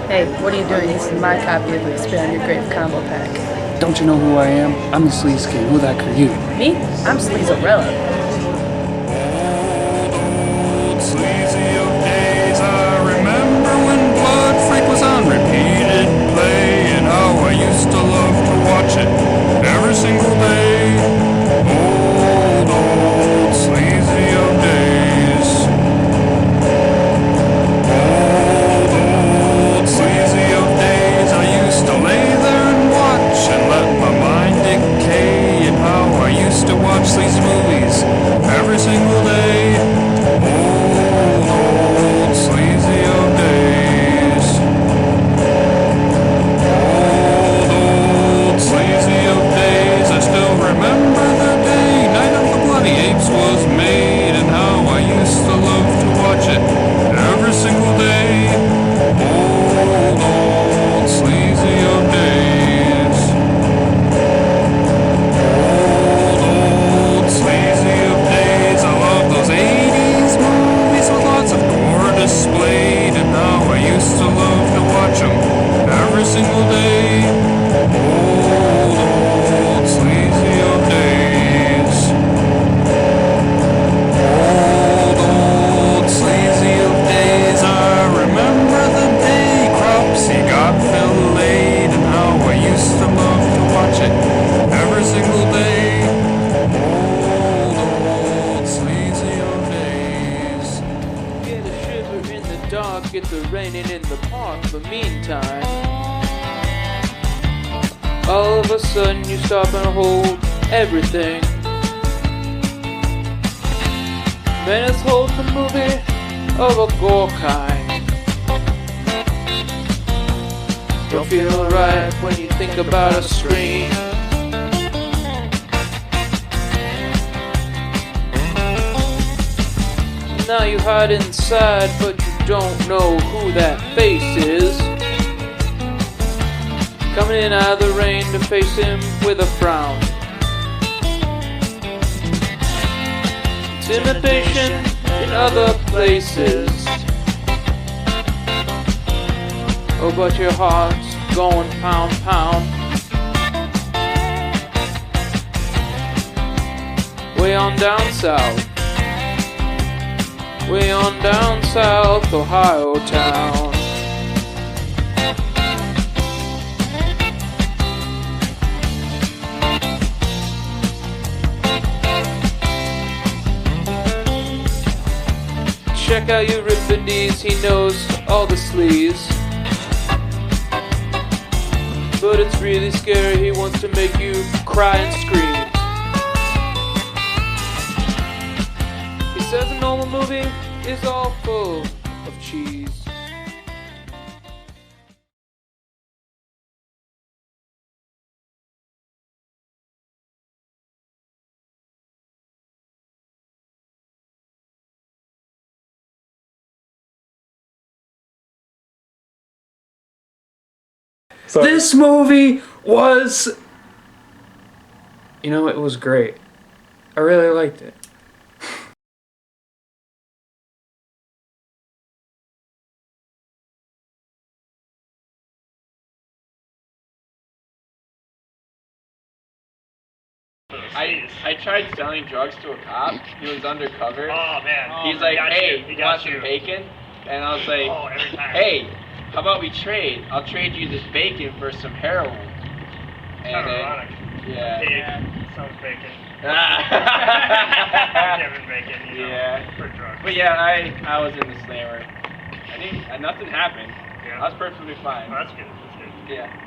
Hey, what are you doing using my copy of the Spare on Your Grave combo pack?
Don't you know who I am? I'm the Sleaze King. Who the heck are you?
Me? I'm Sleazerella.
Sleazy of days, I remember when Blood Freak was on repeated play, and how I used to love to watch it every single day. Old sleazy of days. Old sleazy of days, I used to lay there and watch and let my mind decay, and how I used to watch sleazy movies every single day. Old sleazy of days. Old sleazy of days. I still remember the day Night of the Bloody Apes was made, and how I used to love to watch it every single day. Old sleazy of days. Old sleazy of days. I love those 80s movies with lots of gore displayed, and how I used to love to watch them every single day. Old sleazy of days. Old sleazy of days. I remember the day Cropsy got filleted, and how I used to love to watch it every single day. Old sleazy of days.
Get a shiver in the dark, get the raining in the park. But meantime, all of a sudden you stop and hold everything. Venice holds the movie of a gore kind. Don't feel right when you think about a screen. Now you hide inside, but you don't know who that face is. Coming in out of the rain to face him with a frown. Intimidation in other places. Oh, but your heart's going pound, pound. Way on down south. Way on down south, Ohio town. Check out Euripides, he knows all the sleaze. But it's really scary, he wants to make you cry and scream. He says a normal movie is all full of cheese.
This movie was... You know, it was great. I really liked it.
I tried selling drugs to a cop. He was undercover.
Oh man.
He's like, hey,
he
you
got
want some
you.
bacon? And I was like,
Oh, every time.
hey, how about we trade? I'll trade you this bacon for some heroin.
Kind of ironic.
Yeah.
Pig, sounds bacon. Kevin Bacon, you know,
Yeah.
for drugs.
But yeah, I was in the slammer. Nothing happened.
Yeah.
I was perfectly fine.
Oh, that's good. That's good.
Yeah.